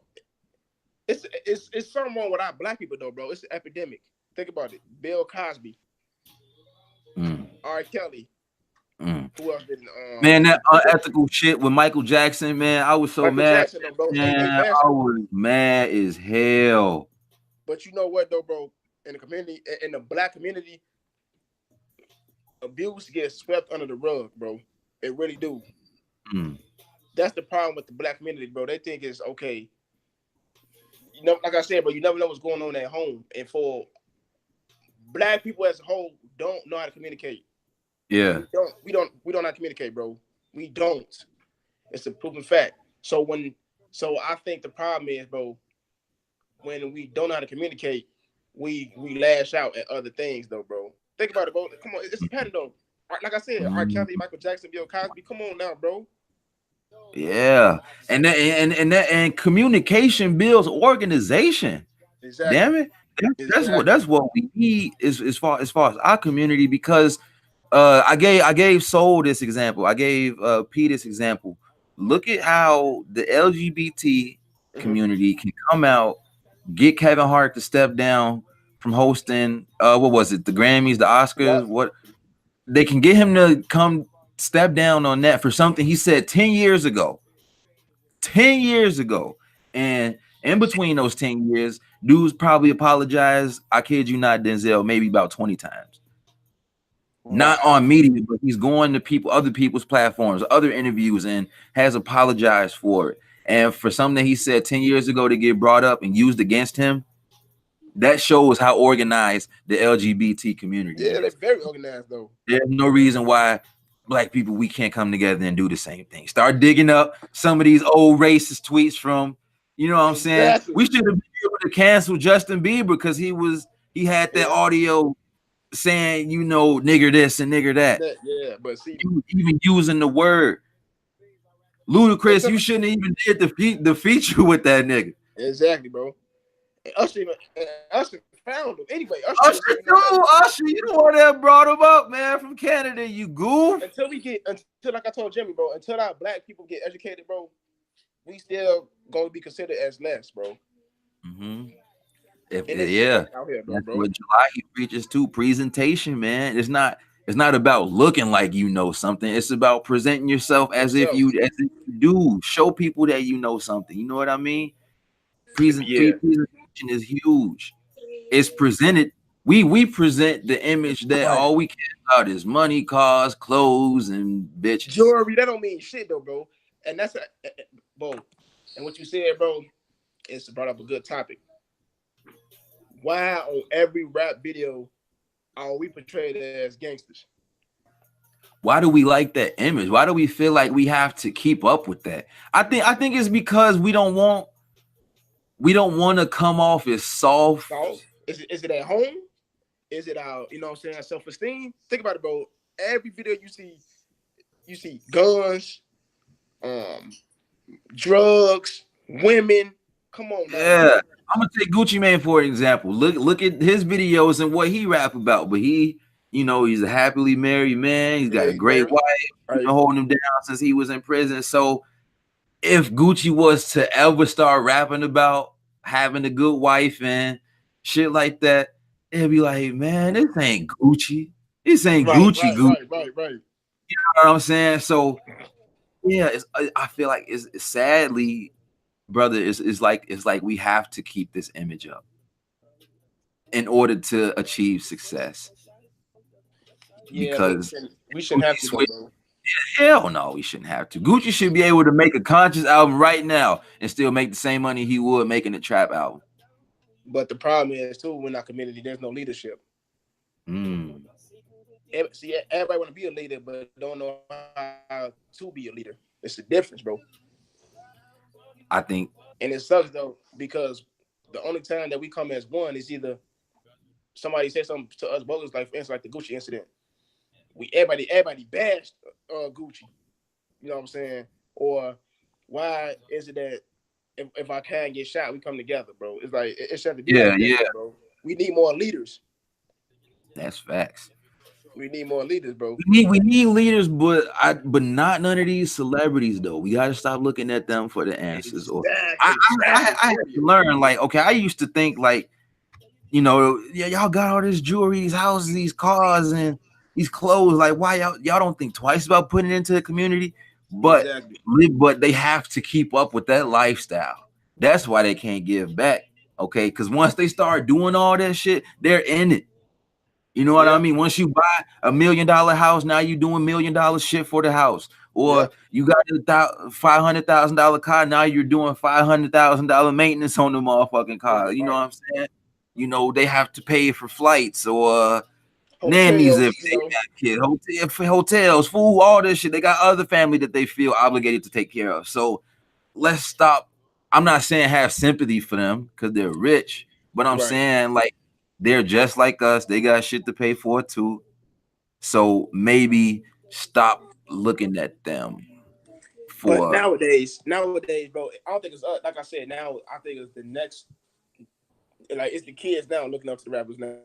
It's something wrong with our black people though, bro. It's an epidemic. Think about it. Bill Cosby, R. Kelly. Who else didn't? Man, that unethical shit with Michael Jackson, man, I was so Michael mad. Jackson, though, bro. Man, I was mad as hell. But you know what though, bro? In the community, in the black community, abuse gets swept under the rug, bro. It really do. That's the problem with the black community, bro. They think it's okay. You know, like I said, bro, you never know what's going on at home. And for black people as a whole, don't know how to communicate. Yeah. We don't know how to communicate, bro. We don't. It's a proven fact. So I think the problem is, bro, when we don't know how to communicate, we lash out at other things, though, bro. Think about it, bro. Come on, it's a pattern, though. Like I said, R. Kelly, Michael Jackson, Bill Cosby. Come on now, bro. Yeah, and communication builds organization. Exactly. Damn it, that's what we need as far as our community. Because I gave Soul this example. I gave P this example. Look at how the LGBT community can come out, get Kevin Hart to step down from hosting. What was it? The Grammys, the Oscars. What they can get him to come step down on that for something he said 10 years ago. 10 years ago. And in between those 10 years, dudes probably apologized, I kid you not, Denzel, maybe about 20 times. Not on media, but he's going to other people's platforms, other interviews, and has apologized for it. And for something that he said 10 years ago to get brought up and used against him, that shows how organized the LGBT community is. Yeah, they're very organized, though. There's no reason why Black people, we can't come together and do the same thing. Start digging up some of these old racist tweets from, you know what I'm saying? We should have been able to cancel Justin Bieber because he had that audio saying, nigger this and nigger that. Yeah, but see, even using the word. Ludacris, you shouldn't even did the feature with that nigga. Exactly, bro. And Usher found him. Anyway, Usher, you the one that brought him up, man, from Canada, you goof. Until like I told Jimmy, bro, until our black people get educated, bro, we still gonna be considered as less, bro. That's what July he preaches to, presentation, man. It's not about looking like you know something. It's about presenting yourself as if you do. Show people that you know something. You know what I mean? Presentation is huge. It's presented. We present the image that all we care about is money, cars, clothes, and bitches. Jewelry, that don't mean shit though, bro. And that's bro. And what you said, bro, is brought up a good topic. Why on every rap video are we portrayed as gangsters? Why do we like that image? Why do we feel like we have to keep up with that? I think it's because we don't want to come off as soft. Is it at home? Is it our, self-esteem? Think about it, bro. Every video you see guns, drugs, women. Come on, man. Yeah. I'm gonna take Gucci Mane for an example. Look at his videos and what he rap about. But he, he's a happily married man. He's got a great wife, holding him down since he was in prison. So if Gucci was to ever start rapping about having a good wife and shit like that, it'd be like, man, this ain't Gucci. This ain't Gucci. Right. You know what I'm saying? So yeah, I feel like it's sadly, brother, it's like we have to keep this image up in order to achieve success. Yeah, because we shouldn't have to go, bro. Hell no, we shouldn't have to. Gucci should be able to make a conscious album right now and still make the same money he would making a trap album. But the problem is too, in our community, there's no leadership. Mm. See, everybody want to be a leader, but don't know how to be a leader. It's the difference, bro. I think, And it sucks though because the only time that we come as one is either somebody said something to us bogus, like for instance, like the Gucci incident. Everybody bashed Gucci. You know what I'm saying? Or why is it that if I can get shot, we come together, bro? It's like it shouldn't be yeah, like that, yeah, bro. We need more leaders. that's facts. We need more leaders, bro. We need leaders, but not none of these celebrities though. We gotta stop looking at them for the answers. Or I had to learn, like, okay, I used to think like, yeah, y'all got all this jewelry, these houses, these cars, and these clothes. Like, why y'all don't think twice about putting it into the community? But Exactly. but they have to keep up with that lifestyle. That's why they can't give back. Okay, because once they start doing all that shit, they're in it. You know what I Yep. mean? Once you buy $1 million house, now you doing $1 million shit for the house. Or Yep. you got a $500,000 car, now you're doing $500,000 maintenance on the motherfucking car. You know what I'm saying? They have to pay for flights or nannies Hotels, if they got kids, hotels, food, all this shit. They got other family that they feel obligated to take care of. So let's stop. I'm not saying have sympathy for them because they're rich, but I'm right. saying like they're just like us. They got shit to pay for too. So maybe stop looking at them But for nowadays, bro, I don't think it's like I said. Now I think it's the next, like it's the kids now looking up to the rappers now,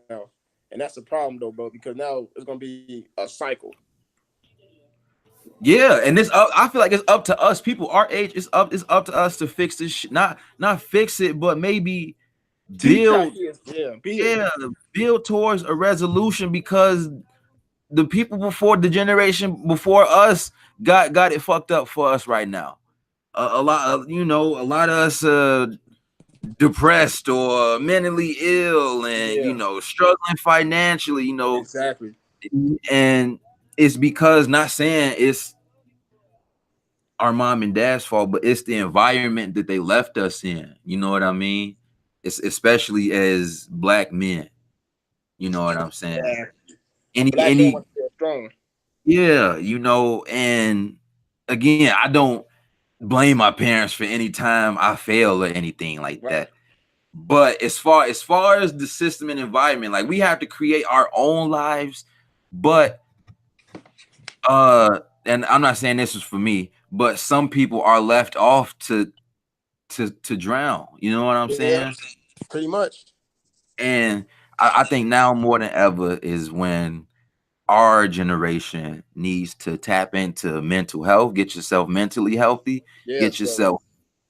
and that's the problem though, bro, because now it's gonna be a cycle. yeah, and this up. I feel like it's up to us, people our age. It's up to us to fix this shit. Not fix it, but maybe Teach our build. kids, yeah, build. Yeah, build towards a resolution because the people before the generation before us got it fucked up for us right now. A lot of a lot of us depressed or mentally ill and Yeah, struggling financially, exactly. and it's because not saying it's our mom and dad's fault, but it's the environment that they left us in. You know what I mean? It's especially as black men. You know what I'm saying? Yeah. Black man Any wants to feel strong. yeah, and again, I don't blame my parents for any time I fail or anything like Right. that. But as far as the system and environment, like we have to create our own lives. But and I'm not saying this is for me, but some people are left off to drown. You know what I'm Yeah, saying? pretty much. And I think now more than ever is when our generation needs to tap into mental health, get yourself mentally healthy, Yes, get bro. yourself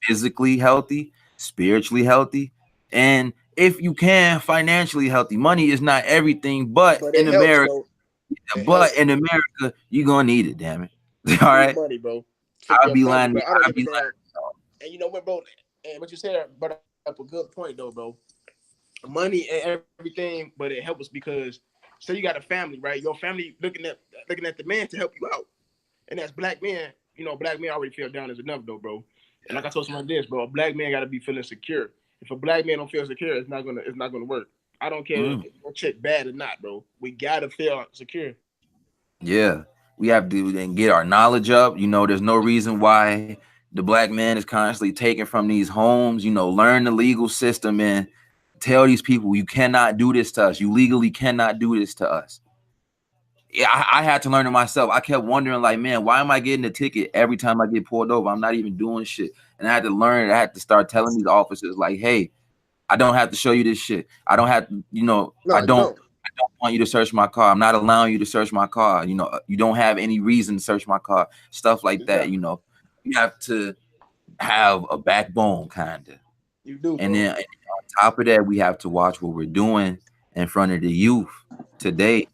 physically healthy, spiritually healthy, and if you can, financially healthy. Money is not everything, but But in it helps, America, bro. It helps. you're gonna need it, damn it. All You need right. money, bro. For I'll your be family, lying. bro. I don't I'll give a be damn. lying. And you know what, bro? And what you said brought up a good point, though, bro. Money and everything, but it helps because say you got a family, right? Your family looking at the man to help you out, and that's black men. Black men already feel down as enough, though, bro. And like I told somebody this, bro, a black man got to be feeling secure. If a black man don't feel secure, it's not gonna work. I don't care if Mm, your chick bad or not, bro. We gotta feel secure. yeah, we have to then get our knowledge up. There's no reason why the black man is constantly taken from these homes. Learn the legal system and tell these people you cannot do this to us. You legally cannot do this to us. Yeah, I had to learn it myself. I kept wondering, like, man, why am I getting a ticket every time I get pulled over? I'm not even doing shit. And I had to learn. I had to start telling these officers, like, hey, I don't have to show you this shit. I don't have to, No, you don't. I don't want you to search my car. I'm not allowing you to search my car. You don't have any reason to search my car. Stuff like that. Exactly. You have to have a backbone, kind of. You do, And bro. then on top of that, we have to watch what we're doing in front of the youth today.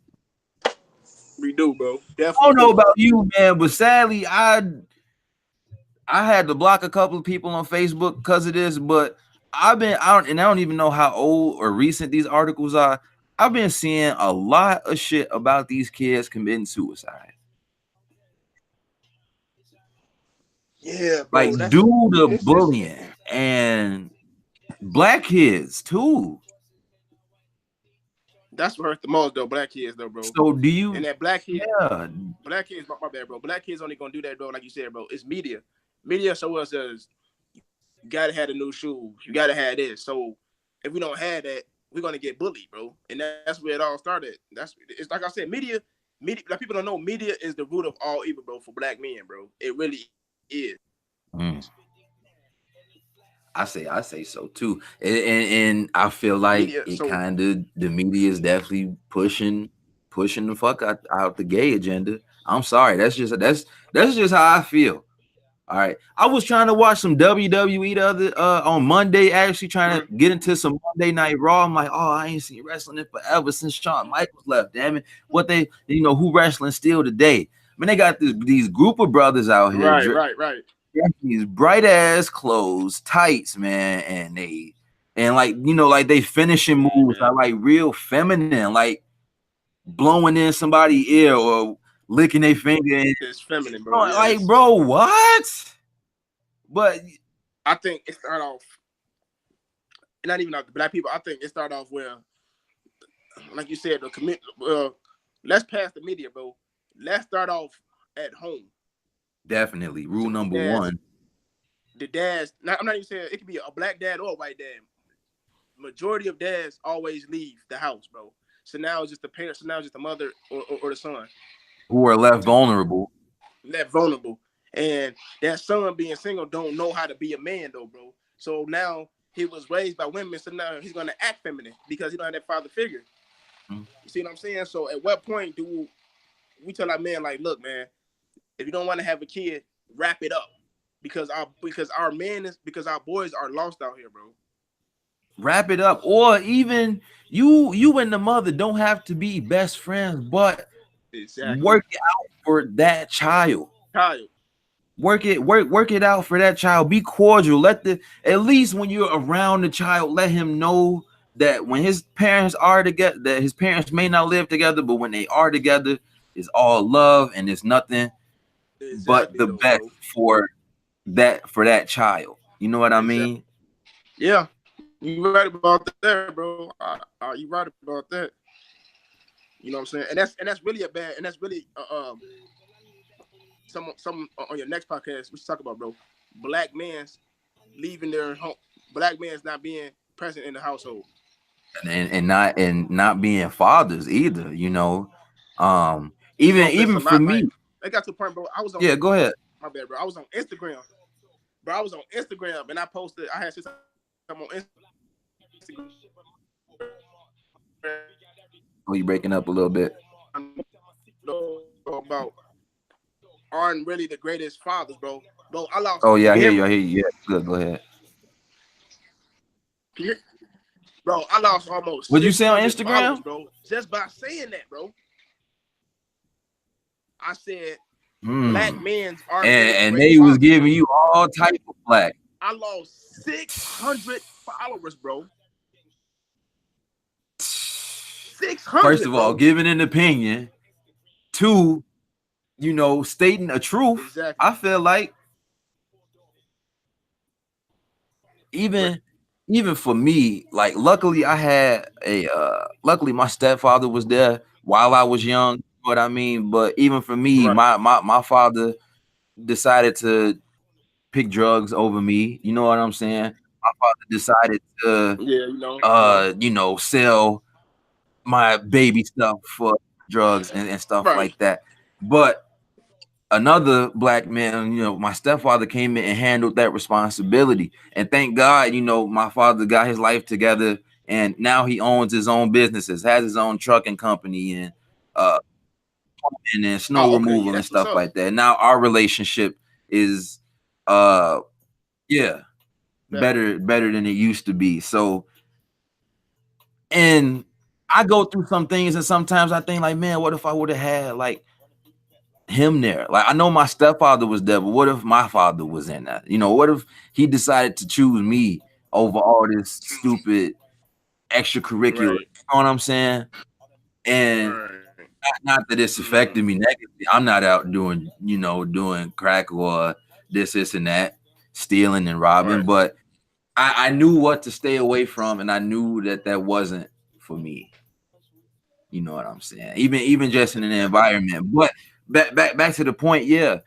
We do, bro. I Definitely don't know do. about you, man, but sadly, I had to block a couple of people on Facebook because of this. But I don't even know how old or recent these articles are. I've been seeing a lot of shit about these kids committing suicide. Yeah, Like, bro. do That's the it's bullying and black kids too. that's what hurt the most though. Black kids though, bro. So do And you? that black kid, Yeah, black kids, my bad, bro. Black kids only gonna do that, bro. Like you said, bro. It's media. Media show us as you gotta have the new shoes. You gotta have this. So if we don't have that, we're gonna get bullied, bro. And that's where it all started. It's like I said, media. Like people don't know, media is the root of all evil, bro. For black men, bro. It really is. mm, I say so too, and I feel Media. like So it kind of the media is definitely pushing the fuck out the gay agenda. I'm sorry, that's just how I feel. All right. I was trying to watch some WWE the other on Monday, actually trying to get into some Monday Night Raw. I'm like, oh, I ain't seen wrestling in forever since Shawn Michaels left. Damn it. What they, who wrestling still today? I mean, they got these group of brothers out here, right. these bright ass clothes, tights, man, and like like they finishing moves Man, are like real feminine, like blowing in somebody's ear or licking their finger. And, it's feminine, bro. Yeah, like, it's. bro, what? But I think it started off, not even the black people. I think it started off where, like you said, the commit. Let's pass the media, bro. Let's start off at home. definitely, rule So number one. the dads. I'm not even saying it could be a black dad or a white dad. Majority of dads always leave the house, bro. So now it's just the parents. So now it's just the mother or the son Who are left vulnerable. left vulnerable, and that son being single don't know how to be a man though, bro. So now he was raised by women, so now he's gonna act feminine because he don't have that father figure. Mm. You see what I'm saying? So at what point do we tell our men like, look, man, if you don't want to have a kid, wrap it up because our boys are lost out here, bro. Wrap it up, or even you and the mother don't have to be best friends, but Exactly. work it out for that child. Child. Work it out for that child. Be cordial. At least when you're around the child, let him know that when his parents are together, that his parents may not live together, but when they are together, it's all love and it's nothing but Exactly the though, best bro. for that child. You know what I Exactly. mean? Yeah, you right about that, bro. You right about that. You know what I'm saying? And that's really a bad, and that's really some on your next podcast we should talk about, bro. Black men's leaving their home. Black men's not being present in the household. And not being fathers either. Bro, it's Even a for lot. Like me. it got to the point, bro. I was on Yeah, go ahead. my bad, bro. I was on Instagram, bro. I was on Instagram and I posted. I had some on Instagram Oh, you breaking up a little bit. about aren't really the greatest fathers, bro. Bro, I lost. Oh yeah, Can you hear me? I hear you. Yeah, good. Go ahead. Can you, bro, I lost almost What'd you say on 600 followers, Instagram? bro, just by saying that, bro. I said black Hmm. men's aren't really the And greatest they was fathers, giving bro. you all type of flack. I lost 600 followers, bro. First 600, of all, bro. giving an opinion. Two, stating a truth. Exactly. I feel like even even for me, like luckily I had luckily my stepfather was there while I was young, you know what I mean? But even for me, Right. my father decided to pick drugs over me. You know what I'm saying? My father decided to Yeah, you know. sell my baby stuff for drugs and stuff Right. like that. But another black man, my stepfather came in and handled that responsibility. And thank God, my father got his life together and now he owns his own businesses, has his own trucking company uh and then snow Oh, okay. Yeah, removal and that's what's stuff up. like that. Now our relationship is uh yeah, Better. better than it used to be. So, and I go through some things and sometimes I think like, man, what if I would have had like him there? Like I know my stepfather was there, but what if my father was in that? What if he decided to choose me over all this stupid extracurricular? You Right. know what I'm saying? And Right. not that it's Mm. affecting me negatively. I'm not out doing crack or this, and that, stealing and robbing. Right. But I knew what to stay away from, and I knew that wasn't for me. You know what I'm saying? Even just in an environment. But back to the point, yeah.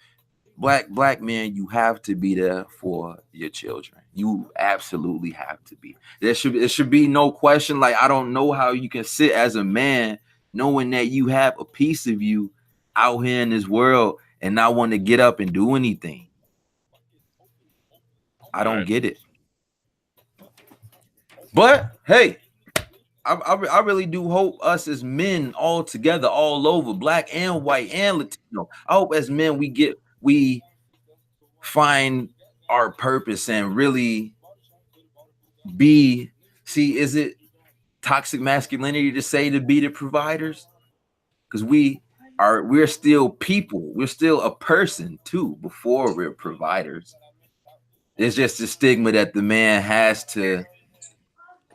Black men, you have to be there for your children. You absolutely have to be. There should be no question. Like, I don't know how you can sit as a man knowing that you have a piece of you out here in this world and not want to get up and do anything. I don't get it. But hey, I really do hope us as men all together, all over, black and white and Latino. I hope as men we find our purpose and really be. See, is it toxic masculinity to say to be the providers? Because we're still people. We're still a person too before we're providers. It's just a stigma that the man has to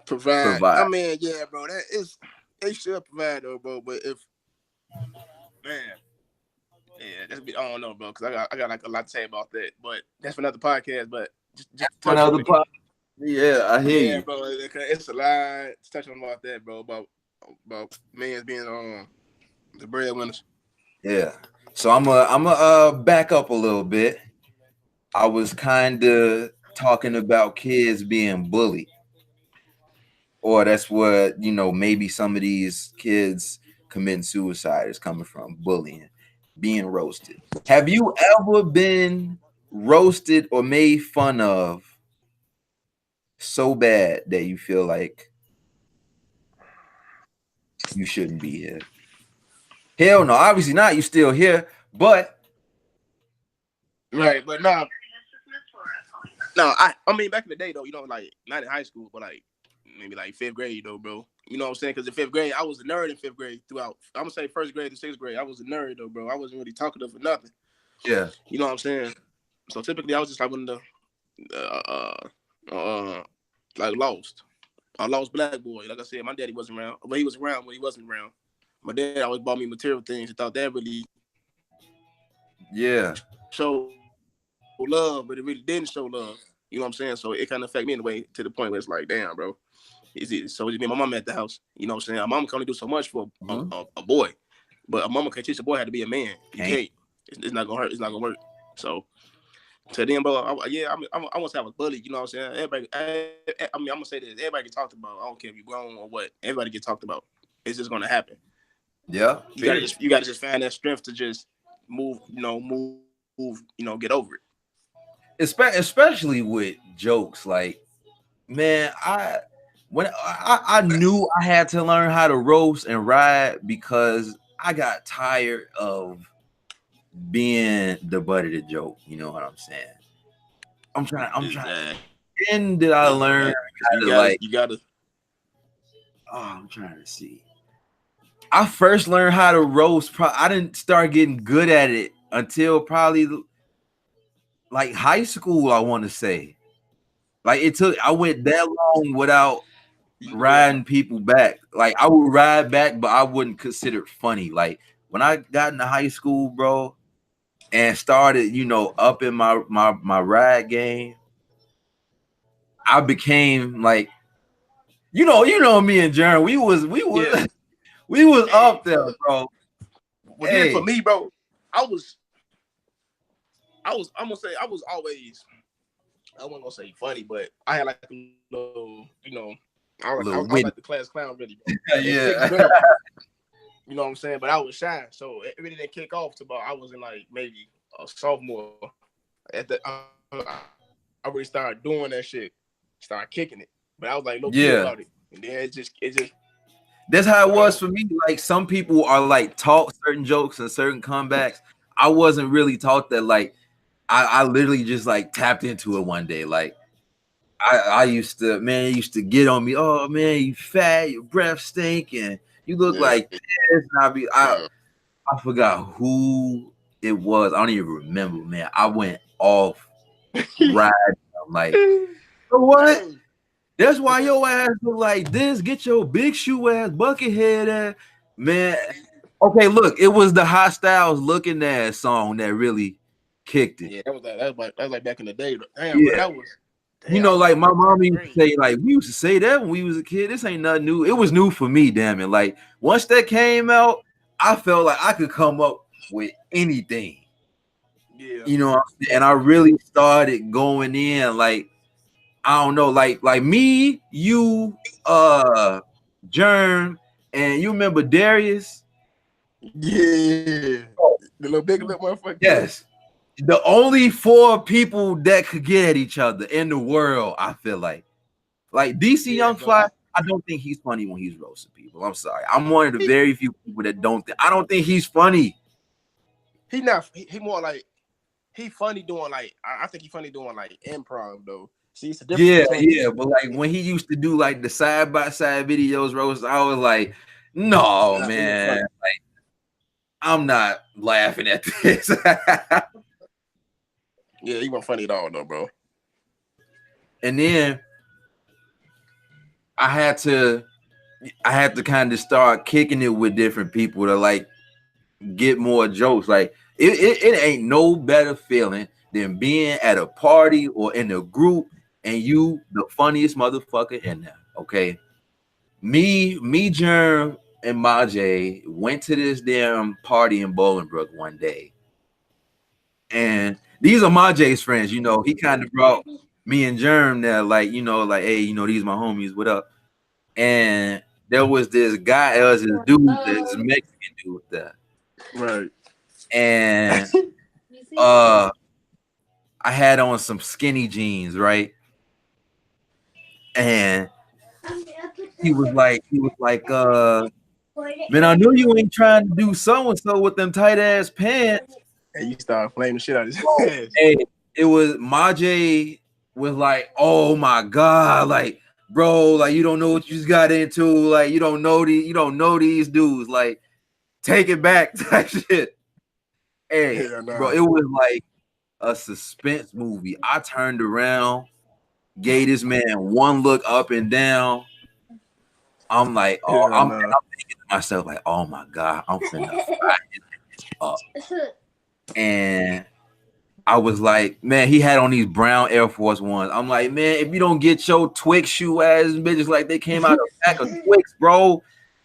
provide. I mean, yeah, bro, that is they should provide though, bro. But if man, yeah, I don't know, bro, because I got like a lot to say about that. But that's for another podcast. But just another podcast. Yeah, I hear you, bro. It's a lot to touch on about that, bro. About men being the breadwinners. Yeah. So I'm a back up a little bit. I was kind of talking about kids being bullied. Or that's what, maybe some of these kids committing suicide is coming from, bullying, being roasted. Have you ever been roasted or made fun of so bad that you feel like you shouldn't be here? Hell no, obviously not. You still here, but right. But no, I mean, back in the day though, like not in high school, but like maybe like 5th grade though, bro. You know what I'm saying? Because in 5th grade, I was a nerd in 5th grade throughout. I'm gonna say 1st grade to 6th grade, I was a nerd though, bro. I wasn't really talkative for nothing. Yeah. You know what I'm saying? So typically, I was just like one of the like lost. I lost black boy. Like I said, my daddy wasn't around. But he was around when he wasn't around. My dad always bought me material things and thought that really showed love, but it really didn't show love. You know what I'm saying? So it kind of affected me in a way to the point where it's like, damn, bro. So it's me and my mom at the house. You know what I'm saying? A mom can only do so much for a boy. But a mama can teach a boy how to be a man. You can't. It's not gonna hurt. It's not gonna work. So to them, bro, I want to have a bully. You know what I'm saying? Everybody. I'm gonna say this. Everybody get talked about. I don't care if you're grown or what. Everybody get talked about. It's just gonna happen. Yeah. You gotta just find that strength to just move. Get over it. Especially with jokes, like, man, I knew I had to learn how to roast and ride because I got tired of being the butt of the joke. You know what I'm saying? I'm trying. When did I learn how to you gotta. Oh, I'm trying to see. I first learned how to roast. I didn't start getting good at it until probably like high school. I want to say, like I went that long without riding people back. Like I would ride back, but I wouldn't consider it funny. Like when I got into high school, bro, and started, up in my ride game, I became like, me and Jaron, we was up there, bro. Well, then for me, bro, I'm gonna say I was always, I wasn't gonna say funny, but I had like a little, I was like the class clown, really, bro. Yeah. You know what I'm saying? But I was shy, so it really didn't kick off to about I was in like maybe a sophomore. I really started doing that shit, started kicking it, but I was like, no care about it, and then it just. That's how it was for me. Like some people are like taught certain jokes and certain comebacks. I wasn't really taught that. Like I literally just like tapped into it one day. Like I used to, man, it used to get on me. Oh man, you fat, your breath stink, and you look like this. And I forgot who it was. I don't even remember, man. I went off riding. I'm like, what? That's why your ass look like this. Get your big shoe ass, bucket head ass, man. Okay, look, it was the Hostiles Looking Ass song that really kicked it. Yeah, that was like back in the day. Damn, Yeah. but that was. You Damn, know, like my mom used to great. say, like we used to say that when we was a kid. This ain't nothing new. It was new for me, damn it. Like once that came out, I felt like I could come up with anything. Yeah. You know, and I really started going in like I don't know, like me, you, Germ, and you remember Darius? Yeah. Oh, The little big little motherfucker. yes. The only 4 people that could get at each other in the world, I feel like DC Yeah, Young Fly. I don't think he's funny when he's roasting people. I'm sorry. I'm one of the very few people that don't think. I don't think he's funny. He not. He more like he funny doing like. I think he funny doing like improv though. See, it's a difference. Yeah. But like when he used to do like the side by side videos roast, I was like, no, man. Like I'm not laughing at this. Yeah, he wasn't funny at all though, bro. And then I had to kind of start kicking it with different people to like get more jokes. Like it ain't no better feeling than being at a party or in a group and you the funniest motherfucker in there. Okay. Me, Germ, and Majay went to this damn party in Bolingbrook one day. And these are Majay's friends, you know. He kind of brought me and Germ there, like, you know, like, hey, you know, these my homies, what up? And there was this guy, this dude, this Mexican dude there. Right. And I had on some skinny jeans, right? And he was like, man, I knew you ain't trying to do so and so with them tight ass pants. And you start flaming shit out of his ass. Hey, it was Majay was like, oh my god, like, bro, like you don't know what you just got into, like you don't know these dudes, like take it back type shit. Hey, bro, it was like a suspense movie. I turned around, gave this man one look up and down. I'm like, oh, I'm thinking to myself, like, oh my god, I'm finna fry this up. And I was like, man, he had on these brown Air Force Ones. I'm like, man, if you don't get your Twix shoe ass bitches like they came out of a pack of Twix, bro,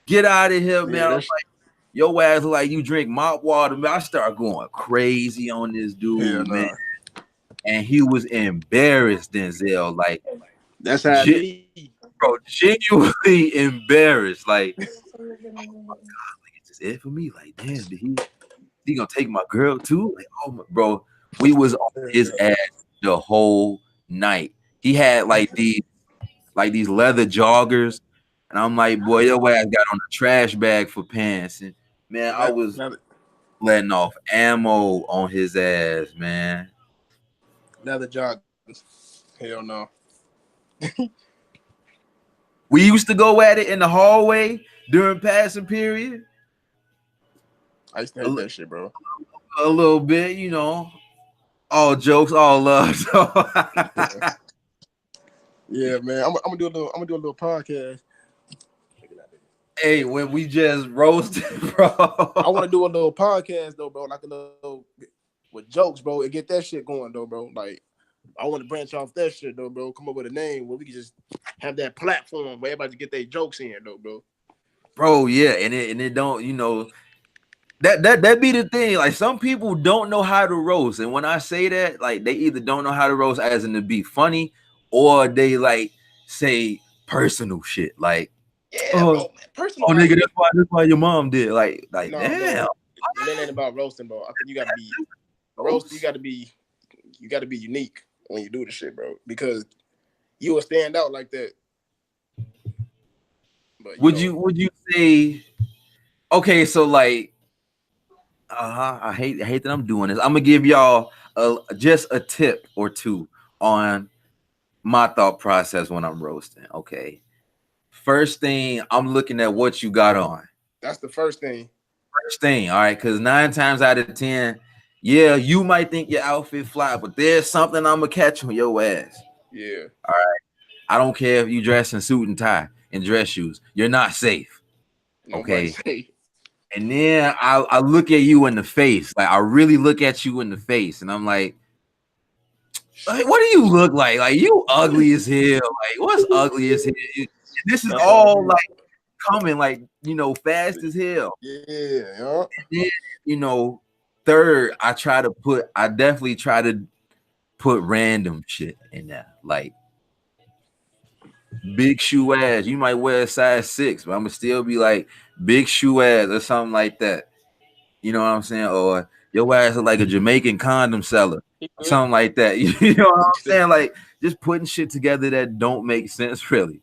get out of here, man. I'm like, your ass like you drink mop water, man. I start going crazy on this dude, man. And he was embarrassed, Denzel. Like, that's how bro, genuinely embarrassed. Like, oh my god, like it's just it for me. Like, damn, did he gonna take my girl too? Like, oh my, bro, we was on his ass the whole night. He had like these leather joggers, and I'm like, boy, your ass got on a trash bag for pants, and man, I was letting off ammo on his ass, man. Leather joggers, hell no. We used to go at it in the hallway during passing period. I used to hate that shit, bro. A little bit, you know. All jokes, all love. So. Yeah, man. I'm gonna do a little podcast. Hey, when we just roasted, bro. I want to do a little podcast though, bro. Like a little with jokes, bro, and get that shit going though, bro. Like I want to branch off that shit though, bro. Come up with a name where we can just have that platform where everybody get their jokes in though, bro. Bro, yeah, and it don't, you know, that be the thing. Like some people don't know how to roast, and when I say that, like they either don't know how to roast as in to be funny, or they like say personal shit. Like, bro, personal. Oh, nigga, that's why your mom did. Like, no, damn. Bro, it ain't about roasting, bro. I think you gotta be roast. You gotta be unique when you do the shit, bro, because you will stand out like that. But would you say? Okay, so like, I hate that I'm doing this. I'm gonna give y'all just a tip or two on my thought process when I'm roasting. Okay, first thing, I'm looking at what you got on. That's the first thing. All right, because 9 times out of 10, yeah, you might think your outfit fly, but there's something I'm gonna catch on your ass. Yeah. All right. I don't care if you dress in suit and tie and dress shoes. You're not safe. Okay. And then I look at you in the face, like I really look at you in the face, and I'm like, what do you look like? Like you ugly as hell. Like what's ugly as hell? And this is That's how I all be. like coming, like fast as hell. Yeah. And then third, I definitely try to put random shit in there, like big shoe ass. You might wear a size 6, but I'm gonna still be like big shoe ass or something like that. You know what I'm saying? Or your ass is like a Jamaican condom seller, something like that. You know what I'm saying? Like just putting shit together that don't make sense, really.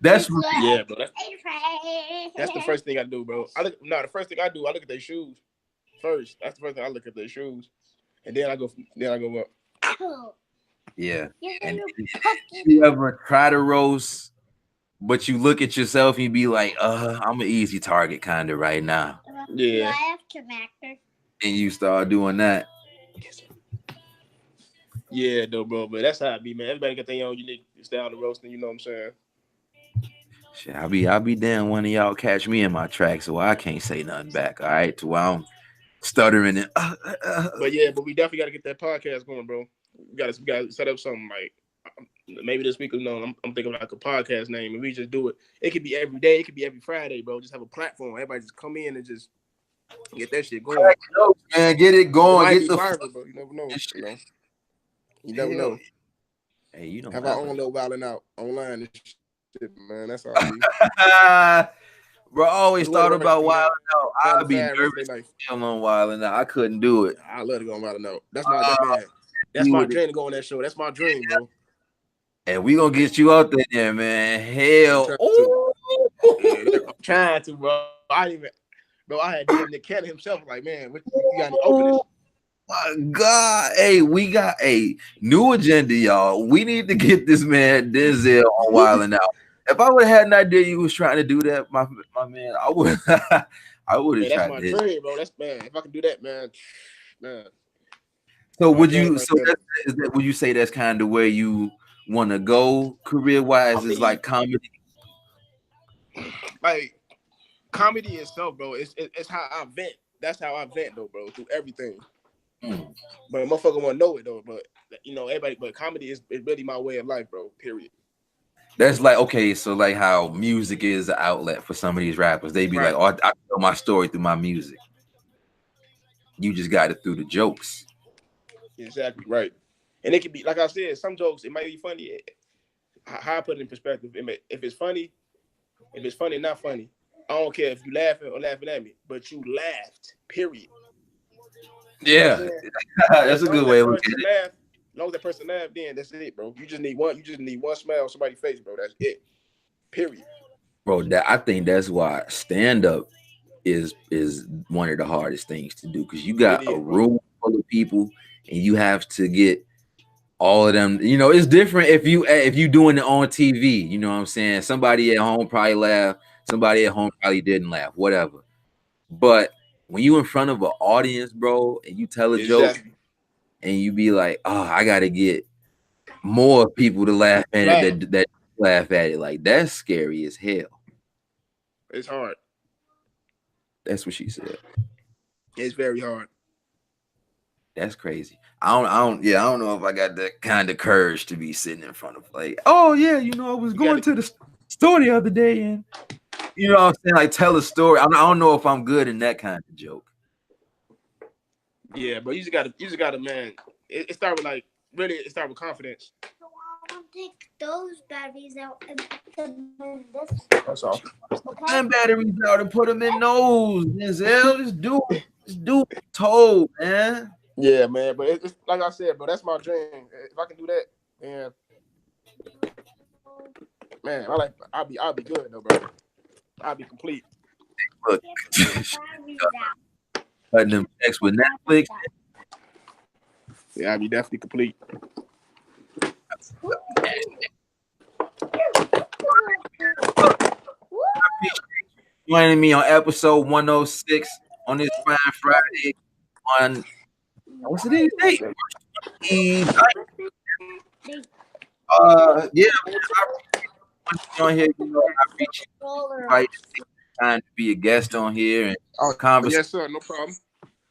That's Yeah, bro. That's the first thing I do, bro. The first thing I do, I look at their shoes first. That's the first thing I look at their shoes, and then I go up. Yeah. And you ever try to roast, but you look at yourself and you be like, I'm an easy target kind of right now. Yeah. And you start doing that. Yeah, though, bro. But that's how it be, man. Everybody got their own unique style of roasting. You know what I'm saying? Shit, I'll be damn one of y'all catch me in my tracks, so I can't say nothing back. All right, to where I'm stuttering and. But yeah, we definitely got to get that podcast going, bro. We got to set up something like maybe this week. I'm thinking like a podcast name, and we just do it. It could be every day. It could be every Friday, bro. Just have a platform. Everybody just come in and just get that shit going. Man, get it going. Get the viral, bro. You never know. You never know. Hey, you don't have our own little wilding out online and shit, man. That's all. Bro, I always thought about wilding out. I'd be nervous on wilding out. I couldn't do it. I love to go on wilding out. That's my dream to go on that show. That's my dream, bro. And we gonna get you out there, man. Hell, I'm trying to, bro. I had Nick Cannon himself. Like, man, what you got to open this? My God, hey, we got a new agenda, y'all. We need to get this man Denzel on Wildin' Out. If I would have had an idea you was trying to do that, my man, I would have tried. That's my dream, bro. That's man. If I can do that, man. So would you? Would you say that's kind of where you want to go career wise? Is like comedy. Like comedy itself, bro. It's how I vent. That's how I vent, though, bro. Through everything. But a motherfucker want to know it though. But everybody. But comedy is really my way of life, bro. Period. That's like okay, so like how music is an outlet for some of these rappers. They be like, "Oh, I tell my story through my music." You just got it through the jokes. Exactly right, and it can be like I said. Some jokes it might be funny. How I put it in perspective. If it's funny, not funny. I don't care if you laughing or laughing at me, but you laughed. Period. Yeah, that's a good way of looking at it. As long as that person laughed, then that's it, bro. You just need one smile on somebody's face, bro. That's it. Period. Bro, I think that's why stand up is one of the hardest things to do because you got a room full of people and you have to get all of them. It's different if you doing it on TV. You know what I'm saying? Somebody at home probably laughed. Somebody at home probably didn't laugh. Whatever. But when you in front of an audience, bro, and you tell a joke, and you be like, "Oh, I gotta get more people to laugh at it that laugh at it," like that's scary as hell. It's hard. That's what she said. It's very hard. That's crazy. I don't know if I got that kind of courage to be sitting in front of like, oh yeah, I was going to the store the other day and you know what I'm saying, like tell a story. I don't know if I'm good in that kind of joke. Yeah, but you just gotta, man. It start with it start with confidence. So I will take those batteries out and put them in this. That's all. Okay. Them batteries out and put them in those. Denzel, just do told, man. Yeah, man. But it's like I said, bro. That's my dream. If I can do that, then man, I'll be good though, bro. I'll be complete. Look, cutting them checks with Netflix. Yeah, I'll be definitely complete. Joining me on episode 106 on this fine Friday on what's the date? Yeah, on here, I reach you right time to be a guest on here and Oh, conversation. yes, sir. No problem.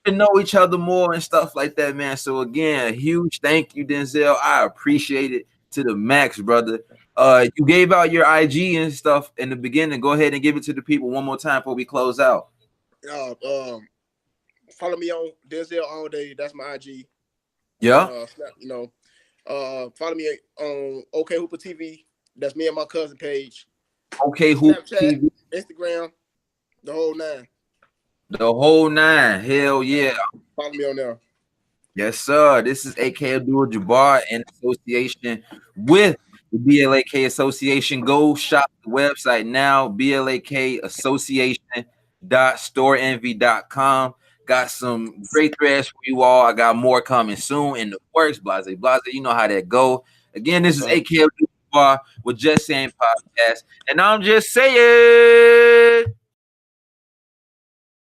To know each other more and stuff like that, man. So again, a huge thank you, Denzel. I appreciate it to the max, brother. You gave out your IG and stuff in the beginning. Go ahead and give it to the people one more time before we close out. Follow me on Denzel all day. That's my IG. Yeah. Follow me on OK Hooper TV. That's me and my cousin page. Okay, Hooper Snapchat, TV. Instagram, the whole nine. The whole nine. Hell yeah. Follow me on there. Yes, sir. This is AK Abdul-Jabbar in association with the BLAK Association. Go shop the website now, blakassociation.storeenvy.com. Got some great threads for you all. I got more coming soon in the works. Blase. You know how that go. Again, this is AK Abdul-Jabbar with Justsaiyan Podcast. And I'm just saying.